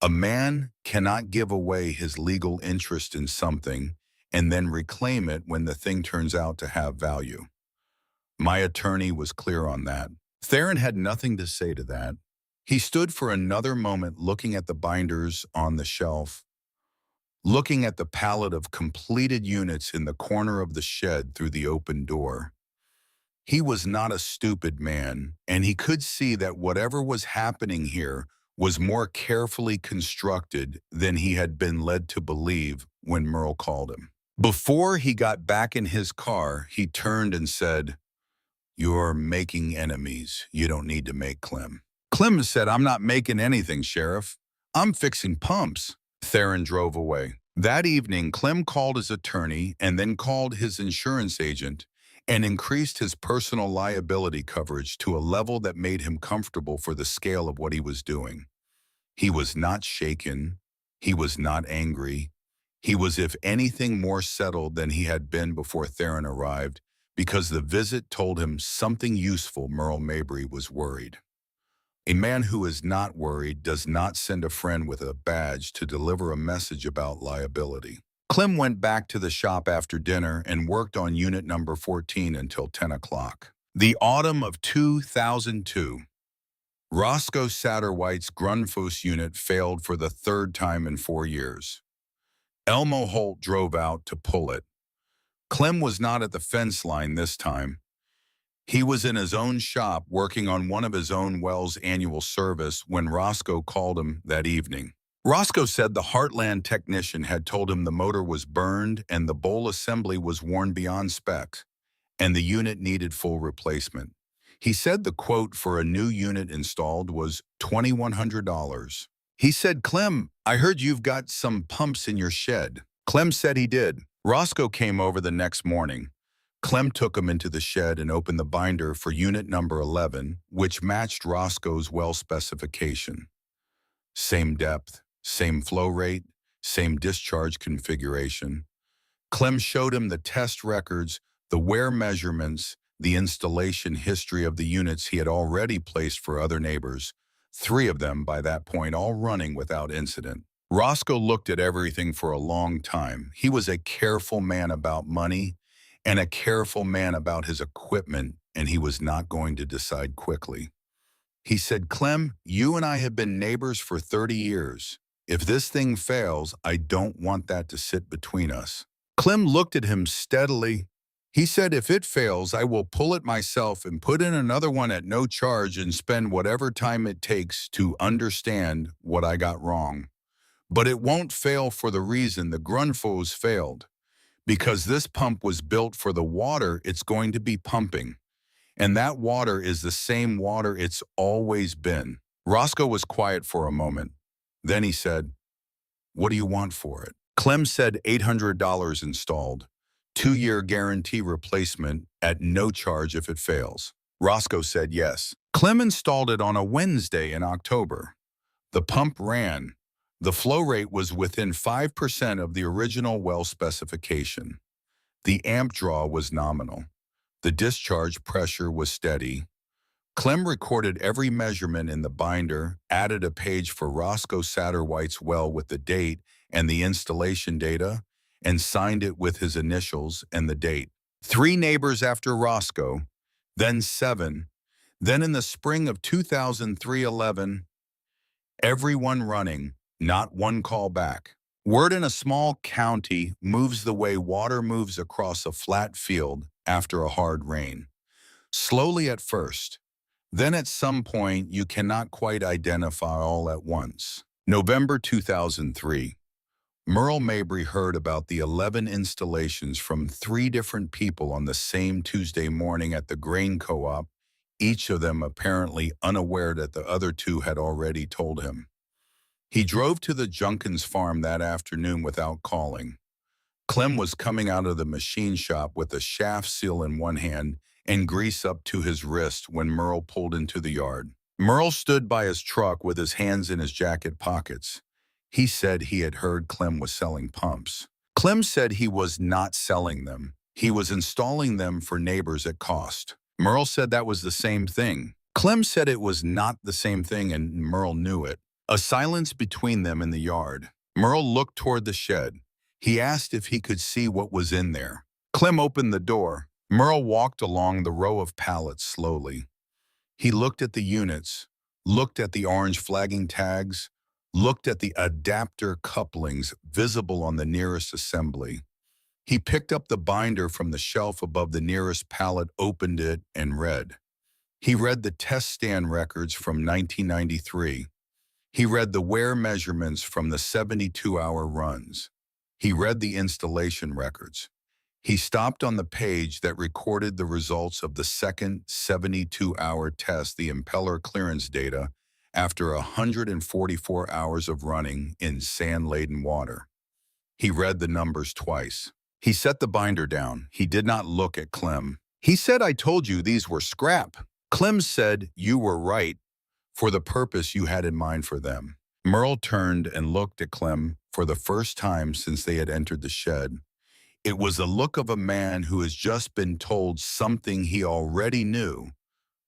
A man cannot give away his legal interest in something and then reclaim it when the thing turns out to have value. My attorney was clear on that. Theron had nothing to say to that. He stood for another moment looking at the binders on the shelf, looking at the pallet of completed units in the corner of the shed through the open door. He was not a stupid man, and he could see that whatever was happening here was more carefully constructed than he had been led to believe when Merle called him. Before he got back in his car, he turned and said, "You're making enemies. You don't need to make, Clem." Clem said, "I'm not making anything, Sheriff. I'm fixing pumps." Theron drove away. That evening, Clem called his attorney and then called his insurance agent and increased his personal liability coverage to a level that made him comfortable for the scale of what he was doing. He was not shaken. He was not angry. He was, if anything, more settled than he had been before Theron arrived, because the visit told him something useful. Merle Mabry was worried. A man who is not worried does not send a friend with a badge to deliver a message about liability. Clem went back to the shop after dinner and worked on unit number 14 until 10 o'clock. The autumn of 2002. Roscoe Satterwhite's Grundfos unit failed for the 3rd time in 4 years. Elmo Holt drove out to pull it. Clem was not at the fence line this time. He was in his own shop working on one of his own well's annual service when Roscoe called him that evening. Roscoe said the Heartland technician had told him the motor was burned and the bowl assembly was worn beyond specs, and the unit needed full replacement. He said the quote for a new unit installed was $2,100. He said, "Clem, I heard you've got some pumps in your shed." Clem said he did. Roscoe came over the next morning. Clem took him into the shed and opened the binder for unit number 11, which matched Roscoe's well specification. Same depth, same flow rate, same discharge configuration. Clem showed him the test records, the wear measurements, the installation history of the units he had already placed for other neighbors, 3 of them by that point all running without incident. Roscoe looked at everything for a long time. He was a careful man about money and a careful man about his equipment, and he was not going to decide quickly. He said, "Clem, you and I have been neighbors for 30 years. If this thing fails, I don't want that to sit between us." Clem looked at him steadily. He said, "If it fails, I will pull it myself and put in another one at no charge and spend whatever time it takes to understand what I got wrong. But it won't fail for the reason the Grundfos failed. Because this pump was built for the water it's going to be pumping. And that water is the same water it's always been." Roscoe was quiet for a moment. Then he said, "What do you want for it?" Clem said $800 installed, 2-year guarantee replacement at no charge if it fails. Roscoe said yes. Clem installed it on a Wednesday in October. The pump ran. The flow rate was within 5% of the original well specification. The amp draw was nominal. The discharge pressure was steady. Clem recorded every measurement in the binder, added a page for Roscoe Satterwhite's well with the date and the installation data, and signed it with his initials and the date. 3 neighbors after Roscoe, then 7, then in the spring of 2003-11, everyone running, not one call back. Word in a small county moves the way water moves across a flat field after a hard rain. Slowly at first, then at some point you cannot quite identify all at once. November 2003. Merle Mabry heard about the 11 installations from 3 different people on the same Tuesday morning at the grain co-op, each of them apparently unaware that the other 2 had already told him. He drove to the Junkins farm that afternoon without calling. Clem was coming out of the machine shop with a shaft seal in one hand and grease up to his wrist when Merle pulled into the yard. Merle stood by his truck with his hands in his jacket pockets. He said he had heard Clem was selling pumps. Clem said he was not selling them. He was installing them for neighbors at cost. Merle said that was the same thing. Clem said it was not the same thing and Merle knew it. A silence between them in the yard. Merle looked toward the shed. He asked if he could see what was in there. Clem opened the door. Merle walked along the row of pallets slowly. He looked at the units, looked at the orange flagging tags, looked at the adapter couplings visible on the nearest assembly. He picked up the binder from the shelf above the nearest pallet, opened it, and read. He read the test stand records from 1993. He read the wear measurements from the 72-hour runs. He read the installation records. He stopped on the page that recorded the results of the second 72-hour test, the impeller clearance data, after 144 hours of running in sand-laden water. He read the numbers twice. He set the binder down. He did not look at Clem. He said, "I told you these were scrap." Clem said, "You were right for the purpose you had in mind for them." Merle turned and looked at Clem for the first time since they had entered the shed. It was the look of a man who has just been told something he already knew,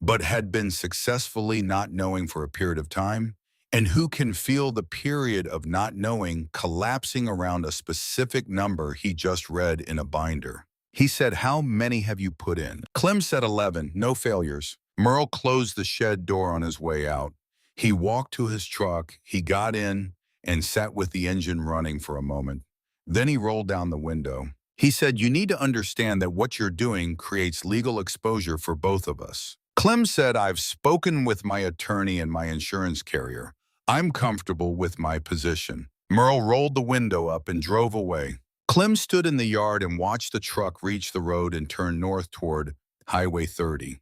but had been successfully not knowing for a period of time, and who can feel the period of not knowing collapsing around a specific number he just read in a binder. He said, "How many have you put in?" Clem said 11, no failures. Merle closed the shed door on his way out. He walked to his truck, he got in, and sat with the engine running for a moment. Then he rolled down the window. He said, "You need to understand that what you're doing creates legal exposure for both of us." Clem said, "I've spoken with my attorney and my insurance carrier. I'm comfortable with my position." Merle rolled the window up and drove away. Clem stood in the yard and watched the truck reach the road and turn north toward Highway 30.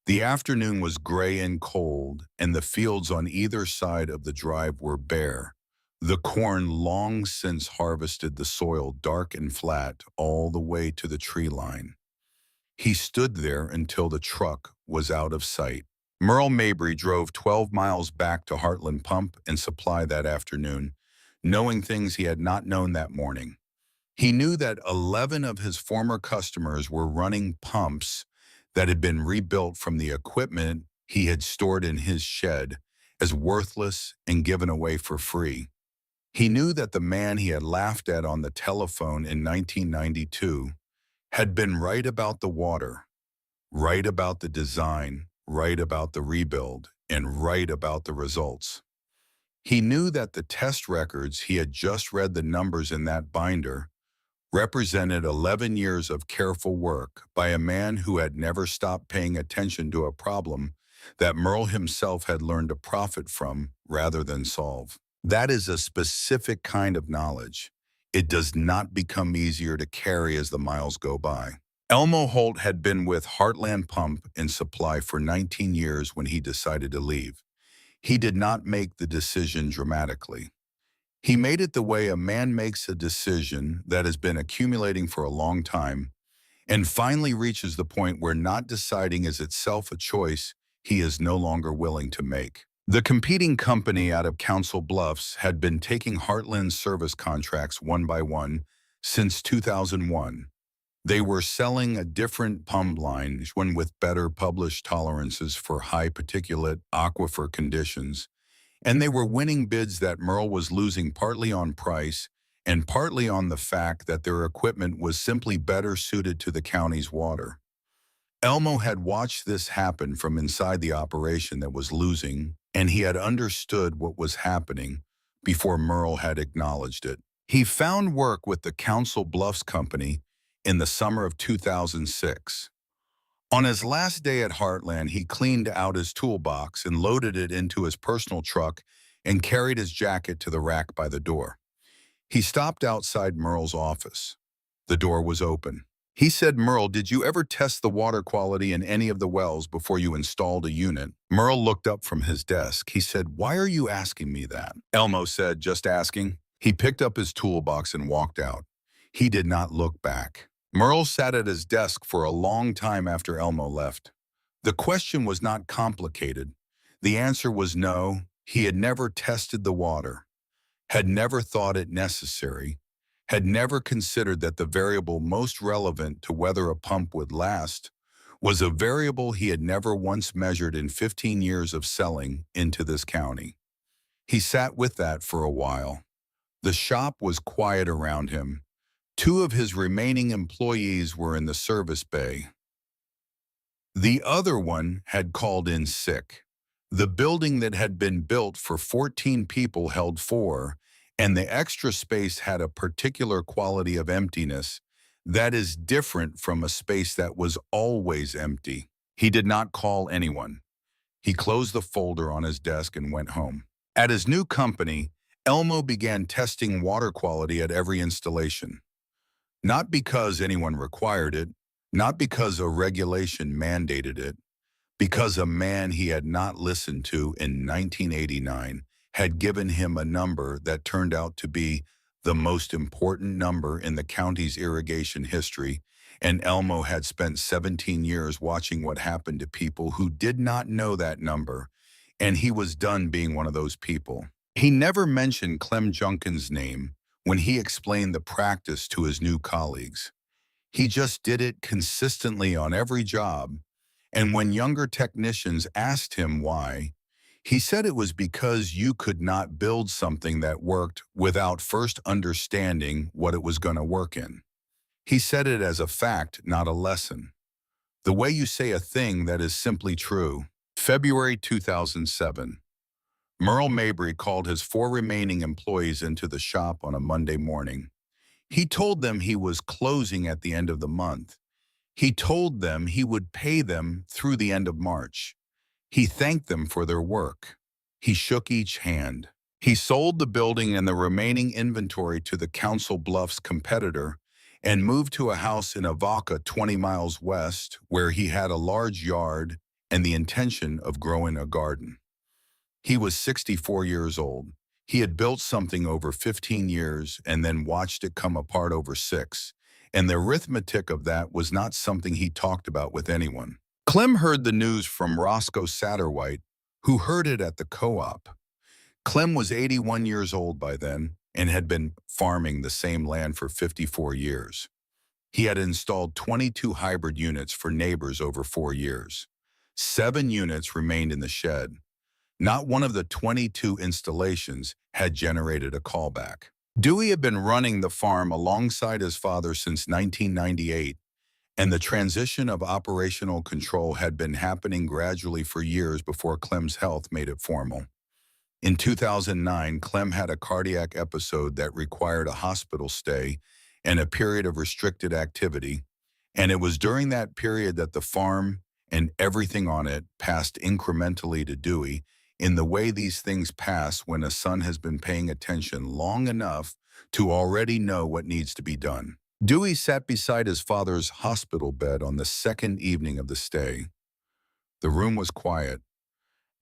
The afternoon was gray and cold, and the fields on either side of the drive were bare. The corn long since harvested, the soil dark and flat all the way to the tree line. He stood there until the truck was out of sight. Merle Mabry drove 12 miles back to Heartland Pump and Supply that afternoon, knowing things he had not known that morning. He knew that 11 of his former customers were running pumps that had been rebuilt from the equipment he had stored in his shed as worthless and given away for free. He knew that the man he had laughed at on the telephone in 1992 had been right about the water, right about the design, right about the rebuild, and right about the results. He knew that the test records he had just read the numbers in that binder represented 11 years of careful work by a man who had never stopped paying attention to a problem that Merle himself had learned to profit from rather than solve. That is a specific kind of knowledge. It does not become easier to carry as the miles go by. Elmo Holt had been with Heartland Pump and Supply for 19 years when he decided to leave. He did not make the decision dramatically. He made it the way a man makes a decision that has been accumulating for a long time and finally reaches the point where not deciding is itself a choice he is no longer willing to make. The competing company out of Council Bluffs had been taking Heartland's service contracts one by one since 2001. They were selling a different pump line, one with better published tolerances for high particulate aquifer conditions, and they were winning bids that Merle was losing partly on price and partly on the fact that their equipment was simply better suited to the county's water. Elmo had watched this happen from inside the operation that was losing, and he had understood what was happening before Merle had acknowledged it. He found work with the Council Bluffs Company in the summer of 2006. On his last day at Heartland, he cleaned out his toolbox and loaded it into his personal truck and carried his jacket to the rack by the door. He stopped outside Merle's office. The door was open. He said, "Merle, did you ever test the water quality in any of the wells before you installed a unit?" Merle looked up from his desk. He said, "Why are you asking me that?" Elmo said, "Just asking." He picked up his toolbox and walked out. He did not look back. Merle sat at his desk for a long time after Elmo left. The question was not complicated. The answer was no. He had never tested the water, had never thought it necessary, had never considered that the variable most relevant to whether a pump would last was a variable he had never once measured in 15 years of selling into this county. He sat with that for a while. The shop was quiet around him. Two of his remaining employees were in the service bay. The other one had called in sick. The building that had been built for 14 people held 4, and the extra space had a particular quality of emptiness that is different from a space that was always empty. He did not call anyone. He closed the folder on his desk and went home. At his new company, Elmo began testing water quality at every installation. Not because anyone required it, not because a regulation mandated it, because a man he had not listened to in 1989 had given him a number that turned out to be the most important number in the county's irrigation history, and Elmo had spent 17 years watching what happened to people who did not know that number, and he was done being one of those people. He never mentioned Clem Junkin's name when he explained the practice to his new colleagues. He just did it consistently on every job, and when younger technicians asked him why, he said it was because you could not build something that worked without first understanding what it was going to work in. He said it as a fact, not a lesson. The way you say a thing that is simply true. February 2007. Merle Mabry called his 4 remaining employees into the shop on a Monday morning. He told them he was closing at the end of the month. He told them he would pay them through the end of March. He thanked them for their work. He shook each hand. He sold the building and the remaining inventory to the Council Bluffs competitor and moved to a house in Avoca 20 miles west where he had a large yard and the intention of growing a garden. He was 64 years old. He had built something over 15 years and then watched it come apart over 6, and the arithmetic of that was not something he talked about with anyone. Clem heard the news from Roscoe Satterwhite, who heard it at the co-op. Clem was 81 years old by then and had been farming the same land for 54 years. He had installed 22 hybrid units for neighbors over 4 years. 7 units remained in the shed. Not one of the 22 installations had generated a callback. Dewey had been running the farm alongside his father since 1998, and the transition of operational control had been happening gradually for years before Clem's health made it formal. In 2009, Clem had a cardiac episode that required a hospital stay and a period of restricted activity, and it was during that period that the farm and everything on it passed incrementally to Dewey, in the way these things pass when a son has been paying attention long enough to already know what needs to be done. Dewey sat beside his father's hospital bed on the second evening of the stay. The room was quiet.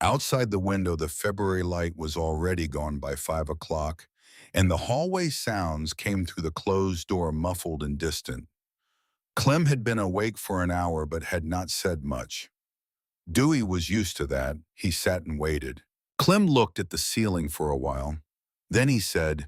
Outside the window, the February light was already gone by 5 o'clock, and the hallway sounds came through the closed door muffled and distant. Clem had been awake for an hour but had not said much. Dewey was used to that. He sat and waited. Clem looked at the ceiling for a while. Then he said,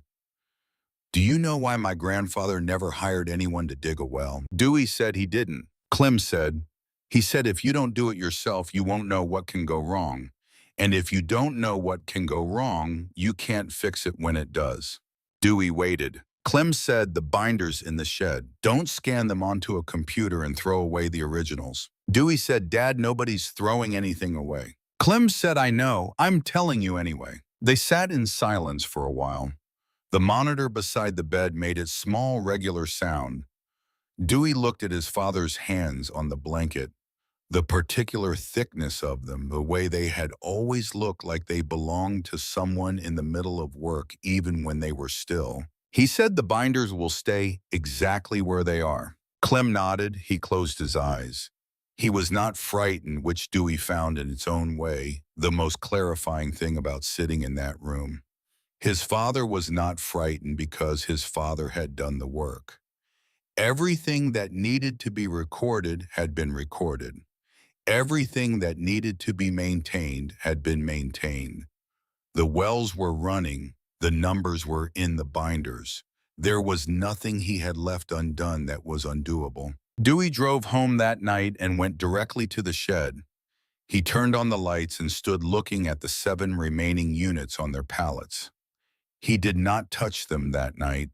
"Do you know why my grandfather never hired anyone to dig a well?" Dewey said he didn't. Clem said, "He said if you don't do it yourself, you won't know what can go wrong. And if you don't know what can go wrong, you can't fix it when it does." Dewey waited. Clem said, "The binders in the shed. Don't scan them onto a computer and throw away the originals." Dewey said, "Dad, nobody's throwing anything away." Clem said, "I know. I'm telling you anyway." They sat in silence for a while. The monitor beside the bed made its small, regular sound. Dewey looked at his father's hands on the blanket, the particular thickness of them, the way they had always looked like they belonged to someone in the middle of work, even when they were still. He said the binders will stay exactly where they are. Clem nodded. He closed his eyes. He was not frightened, which Dewey found in its own way the most clarifying thing about sitting in that room. His father was not frightened because his father had done the work. Everything that needed to be recorded had been recorded. Everything that needed to be maintained had been maintained. The wells were running. The numbers were in the binders. There was nothing he had left undone that was undoable. Dewey drove home that night and went directly to the shed. He turned on the lights and stood looking at the 7 remaining units on their pallets. He did not touch them that night.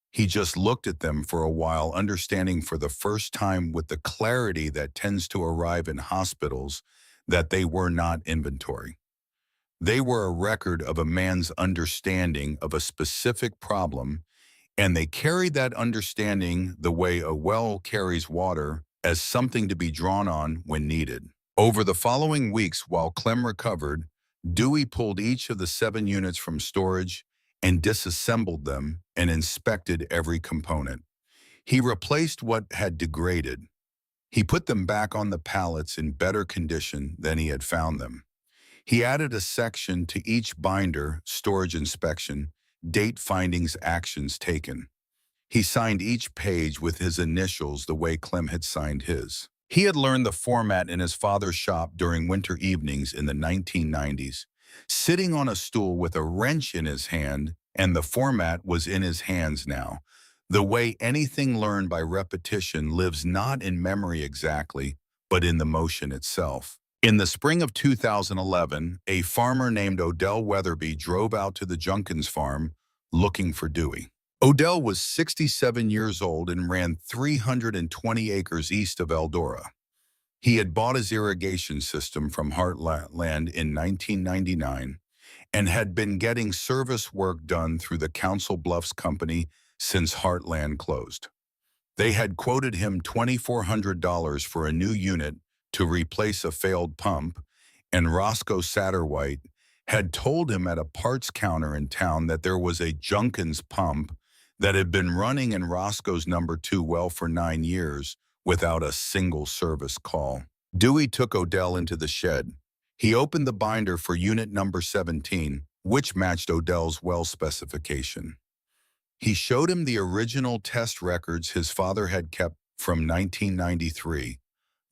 He just looked at them for a while, understanding for the first time with the clarity that tends to arrive in hospitals that they were not inventory. They were a record of a man's understanding of a specific problem, and they carried that understanding the way a well carries water, as something to be drawn on when needed. Over the following weeks, while Clem recovered, Dewey pulled each of the 7 units from storage and disassembled them and inspected every component. He replaced what had degraded. He put them back on the pallets in better condition than he had found them. He added a section to each binder: storage inspection, date, findings, actions taken. He signed each page with his initials the way Clem had signed his. He had learned the format in his father's shop during winter evenings in the 1990s, sitting on a stool with a wrench in his hand, and the format was in his hands now. The way anything learned by repetition lives not in memory exactly, but in the motion itself. In the spring of 2011, a farmer named Odell Weatherby drove out to the Junkins farm looking for Dewey. Odell was 67 years old and ran 320 acres east of Eldora. He had bought his irrigation system from Heartland in 1999 and had been getting service work done through the Council Bluffs Company since Heartland closed. They had quoted him $2,400 for a new unit to replace a failed pump, and Roscoe Satterwhite had told him at a parts counter in town that there was a Junkins pump that had been running in Roscoe's number 2 well for 9 years without a single service call. Dewey took Odell into the shed. He opened the binder for unit number 17, which matched Odell's well specification. He showed him the original test records his father had kept from 1993,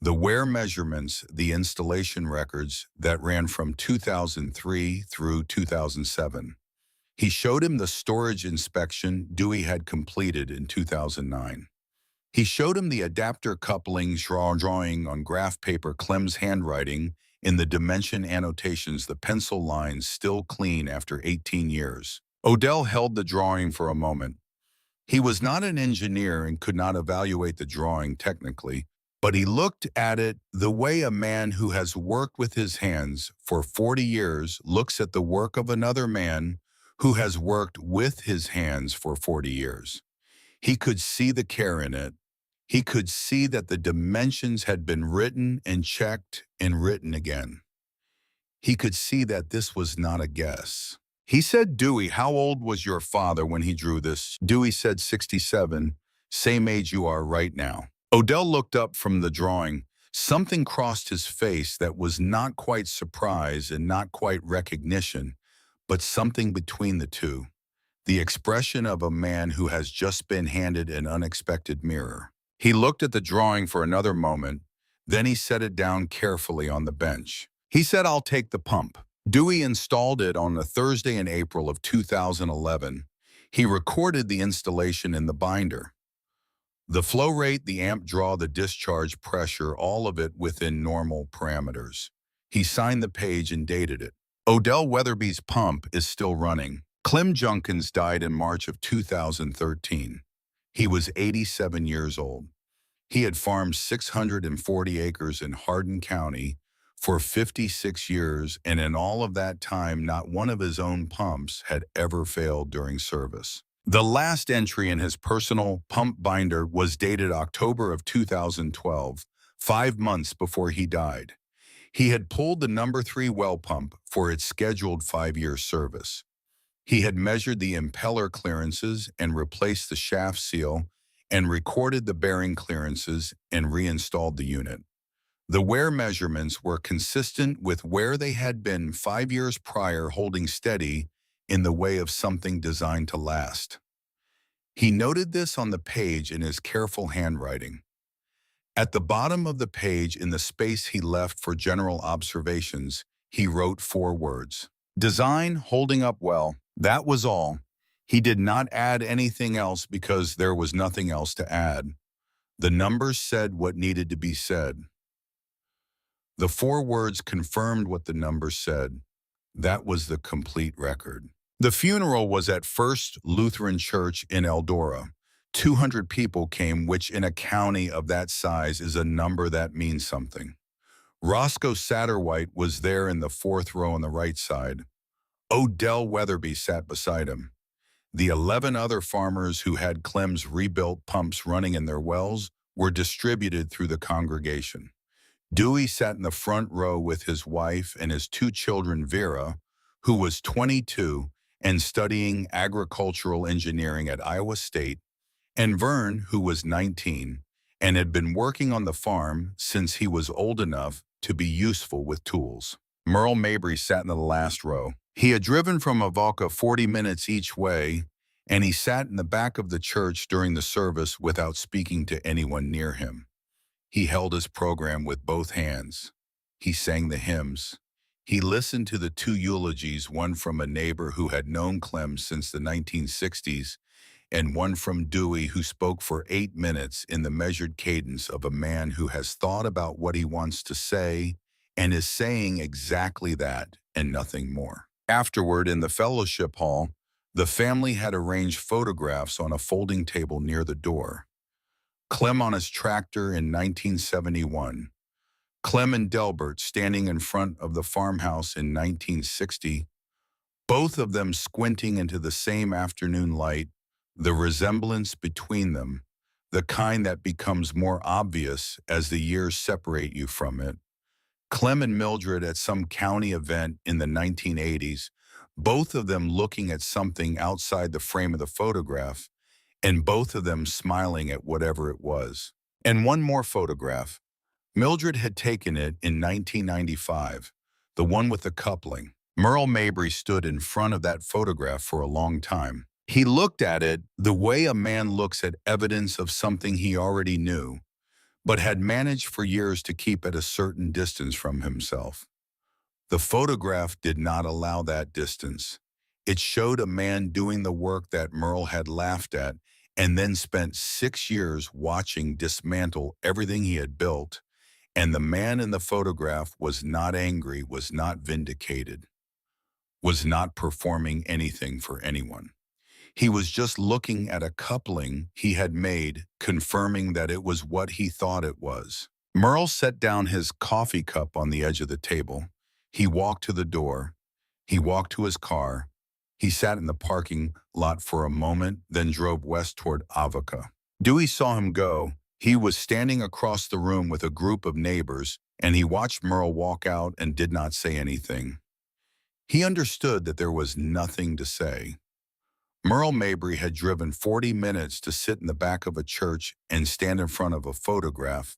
the wear measurements, the installation records that ran from 2003 through 2007. He showed him the storage inspection Dewey had completed in 2009. He showed him the adapter couplings drawing on graph paper, Clem's handwriting in the dimension annotations, the pencil lines still clean after 18 years. Odell held the drawing for a moment. He was not an engineer and could not evaluate the drawing technically, but he looked at it the way a man who has worked with his hands for 40 years looks at the work of another man who has worked with his hands for 40 years. He could see the care in it. He could see that the dimensions had been written and checked and written again. He could see that this was not a guess. He said, "Dewey, how old was your father when he drew this?" Dewey said, 67, same age you are right now. Odell looked up from the drawing. Something crossed his face that was not quite surprise and not quite recognition, but something between the two. The expression of a man who has just been handed an unexpected mirror. He looked at the drawing for another moment, then he set it down carefully on the bench. He said, "I'll take the pump." Dewey installed it on a Thursday in April of 2011. He recorded the installation in the binder. The flow rate, the amp draw, the discharge pressure, all of it within normal parameters. He signed the page and dated it. Odell Weatherby's pump is still running. Clem Junkins died in March of 2013. He was 87 years old. He had farmed 640 acres in Hardin County for 56 years, and in all of that time, not one of his own pumps had ever failed during service. The last entry in his personal pump binder was dated October of 2012, 5 months before he died. He had pulled the number 3 well pump for its scheduled 5-year service. He had measured the impeller clearances and replaced the shaft seal and recorded the bearing clearances and reinstalled the unit. The wear measurements were consistent with where they had been 5 years prior, holding steady in the way of something designed to last. He noted this on the page in his careful handwriting. At the bottom of the page, in the space he left for general observations, he wrote 4 words. Design holding up well. That was all. He did not add anything else because there was nothing else to add. The numbers said what needed to be said. The 4 words confirmed what the numbers said. That was the complete record. The funeral was at First Lutheran Church in Eldora. 200 people came, which in a county of that size is a number that means something. Roscoe Satterwhite was there in the 4th row on the right side. Odell Weatherby sat beside him. The 11 other farmers who had Clem's rebuilt pumps running in their wells were distributed through the congregation. Dewey sat in the front row with his wife and his 2 children, Vera, who was 22 and studying agricultural engineering at Iowa State, and Vern, who was 19 and had been working on the farm since he was old enough to be useful with tools. Merle Mabry sat in the last row. He had driven from Avoca 40 minutes each way, and he sat in the back of the church during the service without speaking to anyone near him. He held his program with both hands. He sang the hymns. He listened to the 2 eulogies, one from a neighbor who had known Clem since the 1960s, and one from Dewey, who spoke for 8 minutes in the measured cadence of a man who has thought about what he wants to say and is saying exactly that and nothing more. Afterward, in the fellowship hall, the family had arranged photographs on a folding table near the door. Clem on his tractor in 1971. Clem and Delbert standing in front of the farmhouse in 1960, both of them squinting into the same afternoon light, the resemblance between them, the kind that becomes more obvious as the years separate you from it. Clem and Mildred at some county event in the 1980s, both of them looking at something outside the frame of the photograph, and both of them smiling at whatever it was. And one more photograph. Mildred had taken it in 1995, the one with the coupling. Merle Mabry stood in front of that photograph for a long time. He looked at it the way a man looks at evidence of something he already knew, but had managed for years to keep at a certain distance from himself. The photograph did not allow that distance. It showed a man doing the work that Merle had laughed at and then spent 6 years watching dismantle everything he had built, and the man in the photograph was not angry, was not vindicated, was not performing anything for anyone. He was just looking at a coupling he had made, confirming that it was what he thought it was. Merle set down his coffee cup on the edge of the table. He walked to the door. He walked to his car. He sat in the parking lot for a moment, then drove west toward Avoca. Dewey saw him go. He was standing across the room with a group of neighbors, and he watched Merle walk out and did not say anything. He understood that there was nothing to say. Merle Mabry had driven 40 minutes to sit in the back of a church and stand in front of a photograph,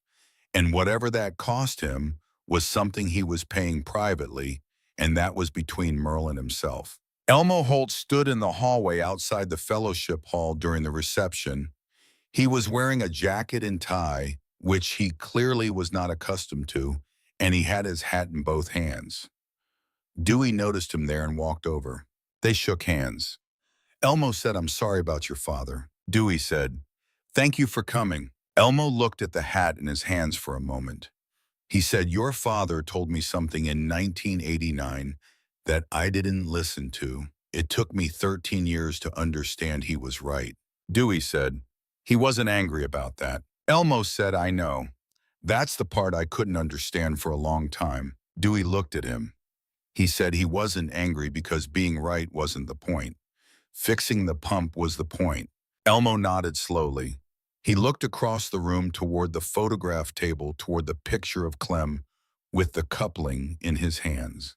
and whatever that cost him was something he was paying privately, and that was between Merle and himself. Elmo Holt stood in the hallway outside the fellowship hall during the reception. He was wearing a jacket and tie, which he clearly was not accustomed to, and he had his hat in both hands. Dewey noticed him there and walked over. They shook hands. Elmo said, "I'm sorry about your father." Dewey said, "Thank you for coming." Elmo looked at the hat in his hands for a moment. He said, "Your father told me something in 1989 that I didn't listen to. It took me 13 years to understand he was right." Dewey said, "He wasn't angry about that." Elmo said, "I know. That's the part I couldn't understand for a long time." Dewey looked at him. He said he wasn't angry because being right wasn't the point. Fixing the pump was the point. Elmo nodded slowly. He looked across the room toward the photograph table, toward the picture of Clem with the coupling in his hands.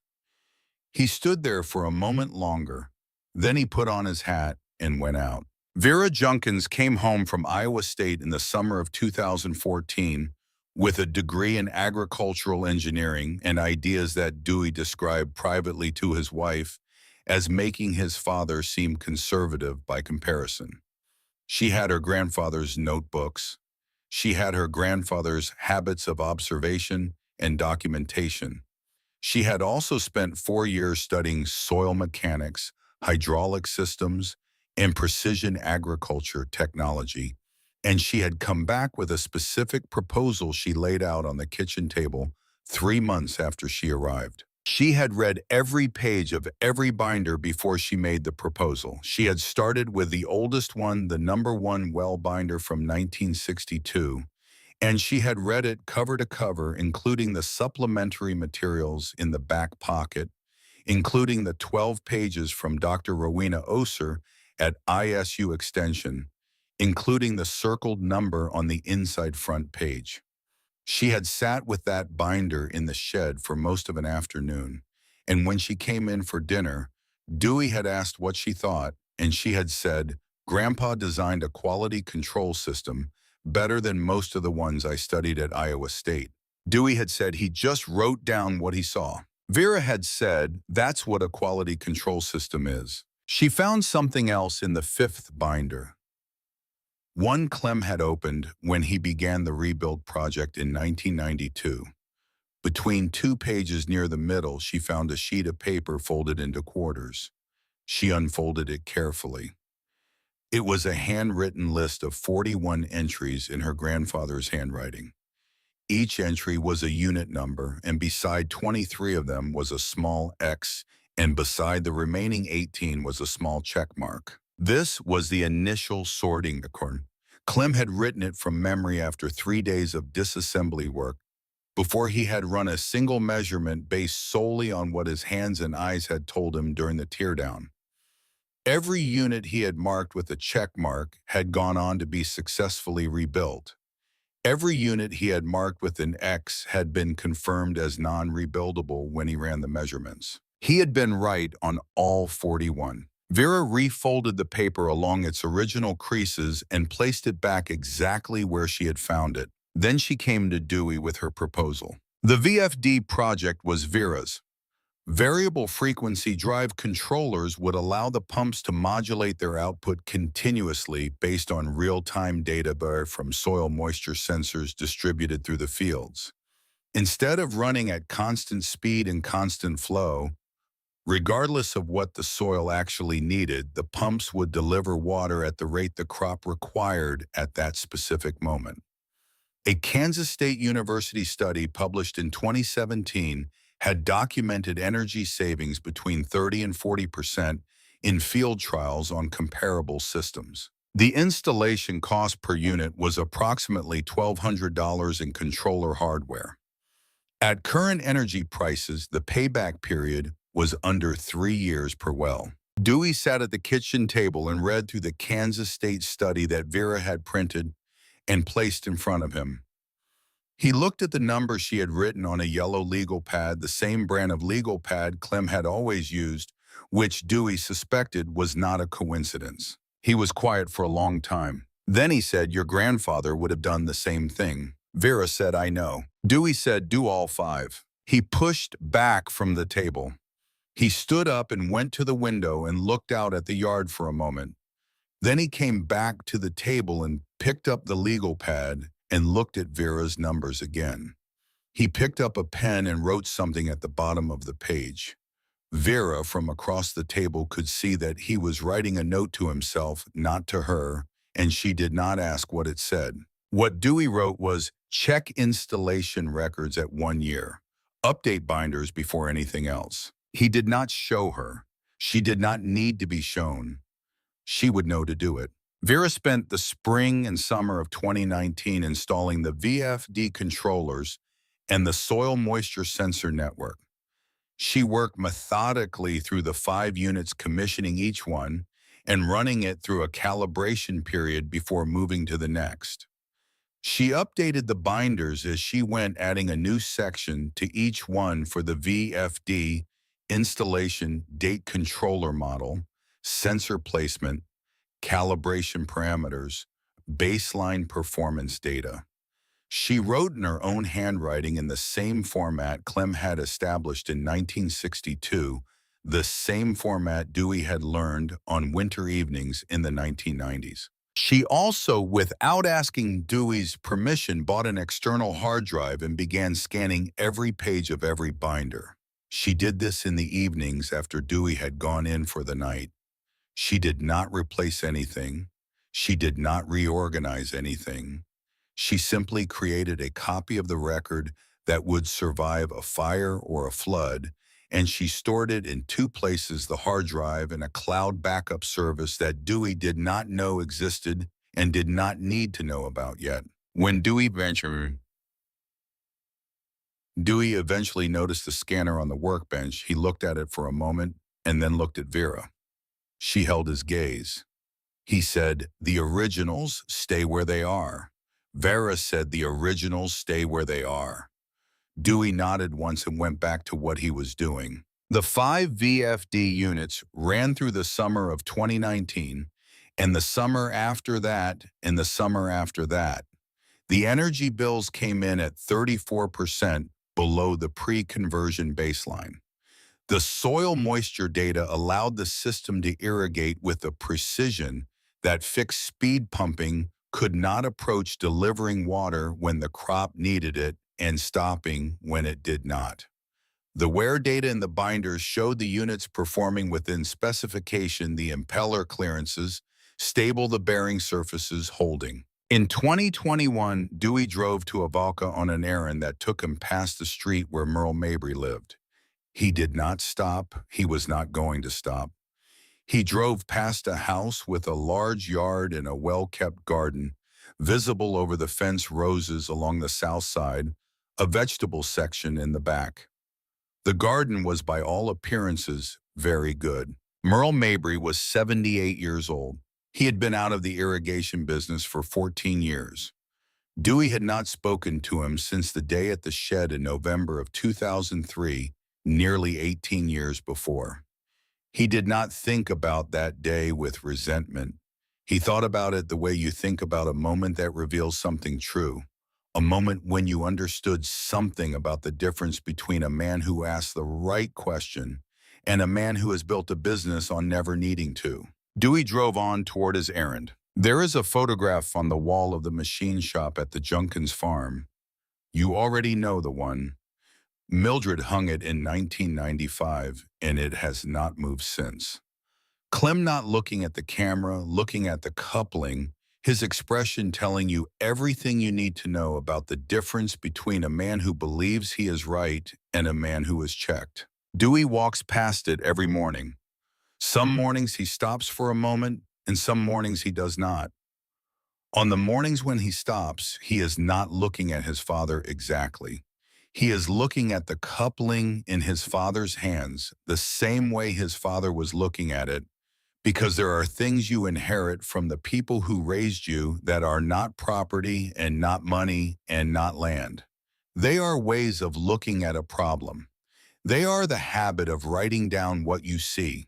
He stood there for a moment longer. Then he put on his hat and went out. Vera Junkins came home from Iowa State in the summer of 2014 with a degree in agricultural engineering and ideas that Dewey described privately to his wife as making his father seem conservative by comparison. She had her grandfather's notebooks. She had her grandfather's habits of observation and documentation. She had also spent 4 years studying soil mechanics, hydraulic systems, and precision agriculture technology, and she had come back with a specific proposal she laid out on the kitchen table 3 months after she arrived. She had read every page of every binder before she made the proposal. She had started with the oldest one, the #1 well binder from 1962, and she had read it cover to cover, including the supplementary materials in the back pocket, including the 12 pages from Dr. Rowena Oser at ISU Extension, including the circled number on the inside front page. She had sat with that binder in the shed for most of an afternoon, and when she came in for dinner, Dewey had asked what she thought, and she had said, "Grandpa designed a quality control system better than most of the ones I studied at Iowa State." Dewey had said he just wrote down what he saw. Vera had said that's what a quality control system is. She found something else in the fifth binder. One Clem had opened when he began the rebuild project in 1992. Between 2 pages near the middle, she found a sheet of paper folded into quarters. She unfolded it carefully. It was a handwritten list of 41 entries in her grandfather's handwriting. Each entry was a unit number, and beside 23 of them was a small X, and beside the remaining 18 was a small check mark. This was the initial sorting accord. Clem had written it from memory after 3 days of disassembly work, before he had run a single measurement based solely on what his hands and eyes had told him during the teardown. Every unit he had marked with a check mark had gone on to be successfully rebuilt. Every unit he had marked with an X had been confirmed as non-rebuildable when he ran the measurements. He had been right on all 41. Vera refolded the paper along its original creases and placed it back exactly where she had found it. Then she came to Dewey with her proposal. The VFD project was Vera's. Variable frequency drive controllers would allow the pumps to modulate their output continuously based on real-time data from soil moisture sensors distributed through the fields. Instead of running at constant speed and constant flow, regardless of what the soil actually needed, the pumps would deliver water at the rate the crop required at that specific moment. A Kansas State University study published in 2017 had documented energy savings between 30 and 40% in field trials on comparable systems. The installation cost per unit was approximately $1,200 in controller hardware. At current energy prices, the payback period was under 3 years per well. Dewey sat at the kitchen table and read through the Kansas State study that Vera had printed and placed in front of him. He looked at the number she had written on a yellow legal pad, the same brand of legal pad Clem had always used, which Dewey suspected was not a coincidence. He was quiet for a long time. Then he said, "Your grandfather would have done the same thing." Vera said, "I know." Dewey said, "Do all 5. He pushed back from the table. He stood up and went to the window and looked out at the yard for a moment. Then he came back to the table and picked up the legal pad and looked at Vera's numbers again. He picked up a pen and wrote something at the bottom of the page. Vera from across the table could see that he was writing a note to himself, not to her, and she did not ask what it said. What Dewey wrote was, check installation records at 1 year. Update binders before anything else. He did not show her. She did not need to be shown. She would know to do it. Vera spent the spring and summer of 2019 installing the VFD controllers and the soil moisture sensor network. She worked methodically through the 5 units, commissioning each one and running it through a calibration period before moving to the next. She updated the binders as she went, adding a new section to each one for the VFD installation date, controller model, sensor placement, calibration parameters, baseline performance data. She wrote in her own handwriting in the same format Clem had established in 1962, the same format Dewey had learned on winter evenings in the 1990s. She also, without asking Dewey's permission, bought an external hard drive and began scanning every page of every binder. She did this in the evenings after Dewey had gone in for the night. She did not replace anything. She did not reorganize anything. She simply created a copy of the record that would survive a fire or a flood, and she stored it in 2 places: the hard drive and a cloud backup service that Dewey did not know existed and did not need to know about yet. When Dewey eventually noticed the scanner on the workbench, he looked at it for a moment and then looked at Vera. She held his gaze. He said, "The originals stay where they are." Vera said, "The originals stay where they are." Dewey nodded once and went back to what he was doing. The 5 VFD units ran through the summer of 2019, and the summer after that, and the summer after that. The energy bills came in at 34% below the pre-conversion baseline. The soil moisture data allowed the system to irrigate with a precision that fixed speed pumping could not approach, delivering water when the crop needed it and stopping when it did not. The wear data in the binders showed the units performing within specification, the impeller clearances, stable, the bearing surfaces holding. In 2021, Dewey drove to Avalka on an errand that took him past the street where Merle Mabry lived. He did not stop. He was not going to stop. He drove past a house with a large yard and a well-kept garden, visible over the fence, roses along the south side, a vegetable section in the back. The garden was by all appearances very good. Merle Mabry was 78 years old. He had been out of the irrigation business for 14 years. Dewey had not spoken to him since the day at the shed in November of 2003, nearly 18 years before. He did not think about that day with resentment. He thought about it the way you think about a moment that reveals something true, a moment when you understood something about the difference between a man who asked the right question and a man who has built a business on never needing to. Dewey drove on toward his errand. There is a photograph on the wall of the machine shop at the Junkins farm. You already know the one. Mildred hung it in 1995, and it has not moved since. Clem not looking at the camera, looking at the coupling, his expression telling you everything you need to know about the difference between a man who believes he is right and a man who is checked. Dewey walks past it every morning. Some mornings he stops for a moment, and some mornings he does not. On the mornings when he stops, he is not looking at his father exactly. He is looking at the coupling in his father's hands the same way his father was looking at it, because there are things you inherit from the people who raised you that are not property and not money and not land. They are ways of looking at a problem. They are the habit of writing down what you see.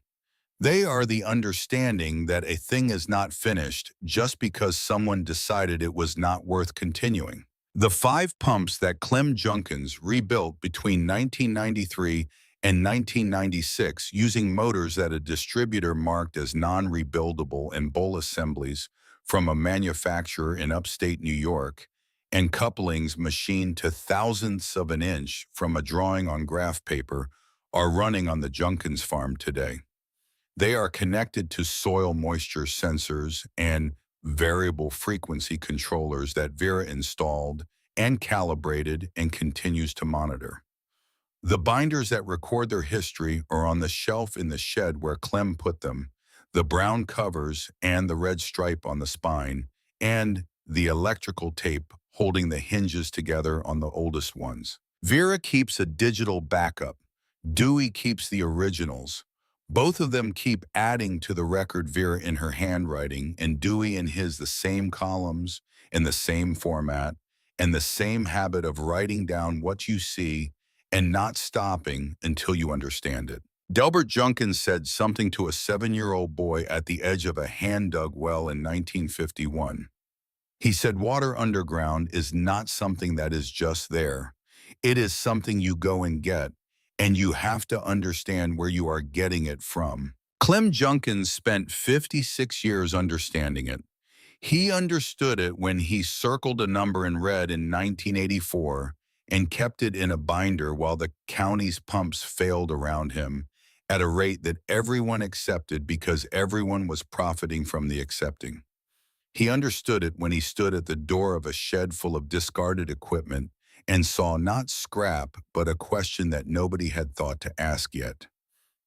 They are the understanding that a thing is not finished just because someone decided it was not worth continuing. The 5 pumps that Clem Junkins rebuilt between 1993 and 1996 using motors that a distributor marked as non-rebuildable and bowl assemblies from a manufacturer in upstate New York, and couplings machined to thousandths of an inch from a drawing on graph paper, are running on the Junkins farm today. They are connected to soil moisture sensors and variable frequency controllers that Vera installed and calibrated and continues to monitor. The binders that record their history are on the shelf in the shed where Clem put them, the brown covers and the red stripe on the spine, and the electrical tape holding the hinges together on the oldest ones. Vera keeps a digital backup. Dewey keeps the originals. Both of them keep adding to the record, Vera in her handwriting and Dewey in his, the same columns in the same format and the same habit of writing down what you see and not stopping until you understand it. Delbert Junkins said something to a 7-year-old boy at the edge of a hand-dug well in 1951. He said water underground is not something that is just there. It is something you go and get, and you have to understand where you are getting it from. Clem Junkins spent 56 years understanding it. He understood it when he circled a number in red in 1984 and kept it in a binder while the county's pumps failed around him at a rate that everyone accepted because everyone was profiting from the accepting. He understood it when he stood at the door of a shed full of discarded equipment and saw not scrap, but a question that nobody had thought to ask yet.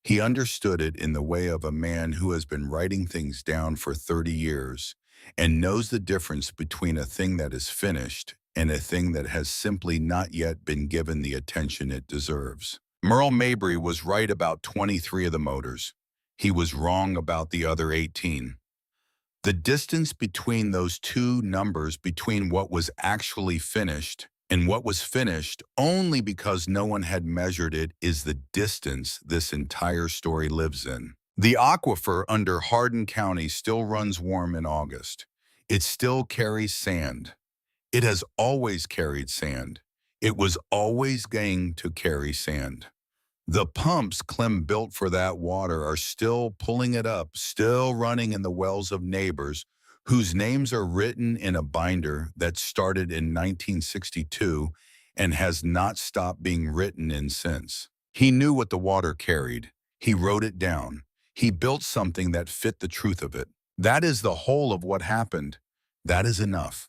He understood it in the way of a man who has been writing things down for 30 years and knows the difference between a thing that is finished and a thing that has simply not yet been given the attention it deserves. Merle Mabry was right about 23 of the motors. He was wrong about the other 18. The distance between those two numbers, between what was actually finished and what was finished only because no one had measured it, is the distance this entire story lives in. The aquifer under Hardin County still runs warm in August. It still carries sand. It has always carried sand. It was always going to carry sand. The pumps Clem built for that water are still pulling it up, still running in the wells of neighbors whose names are written in a binder that started in 1962 and has not stopped being written in since. He knew what the water carried. He wrote it down. He built something that fit the truth of it. That is the whole of what happened. That is enough.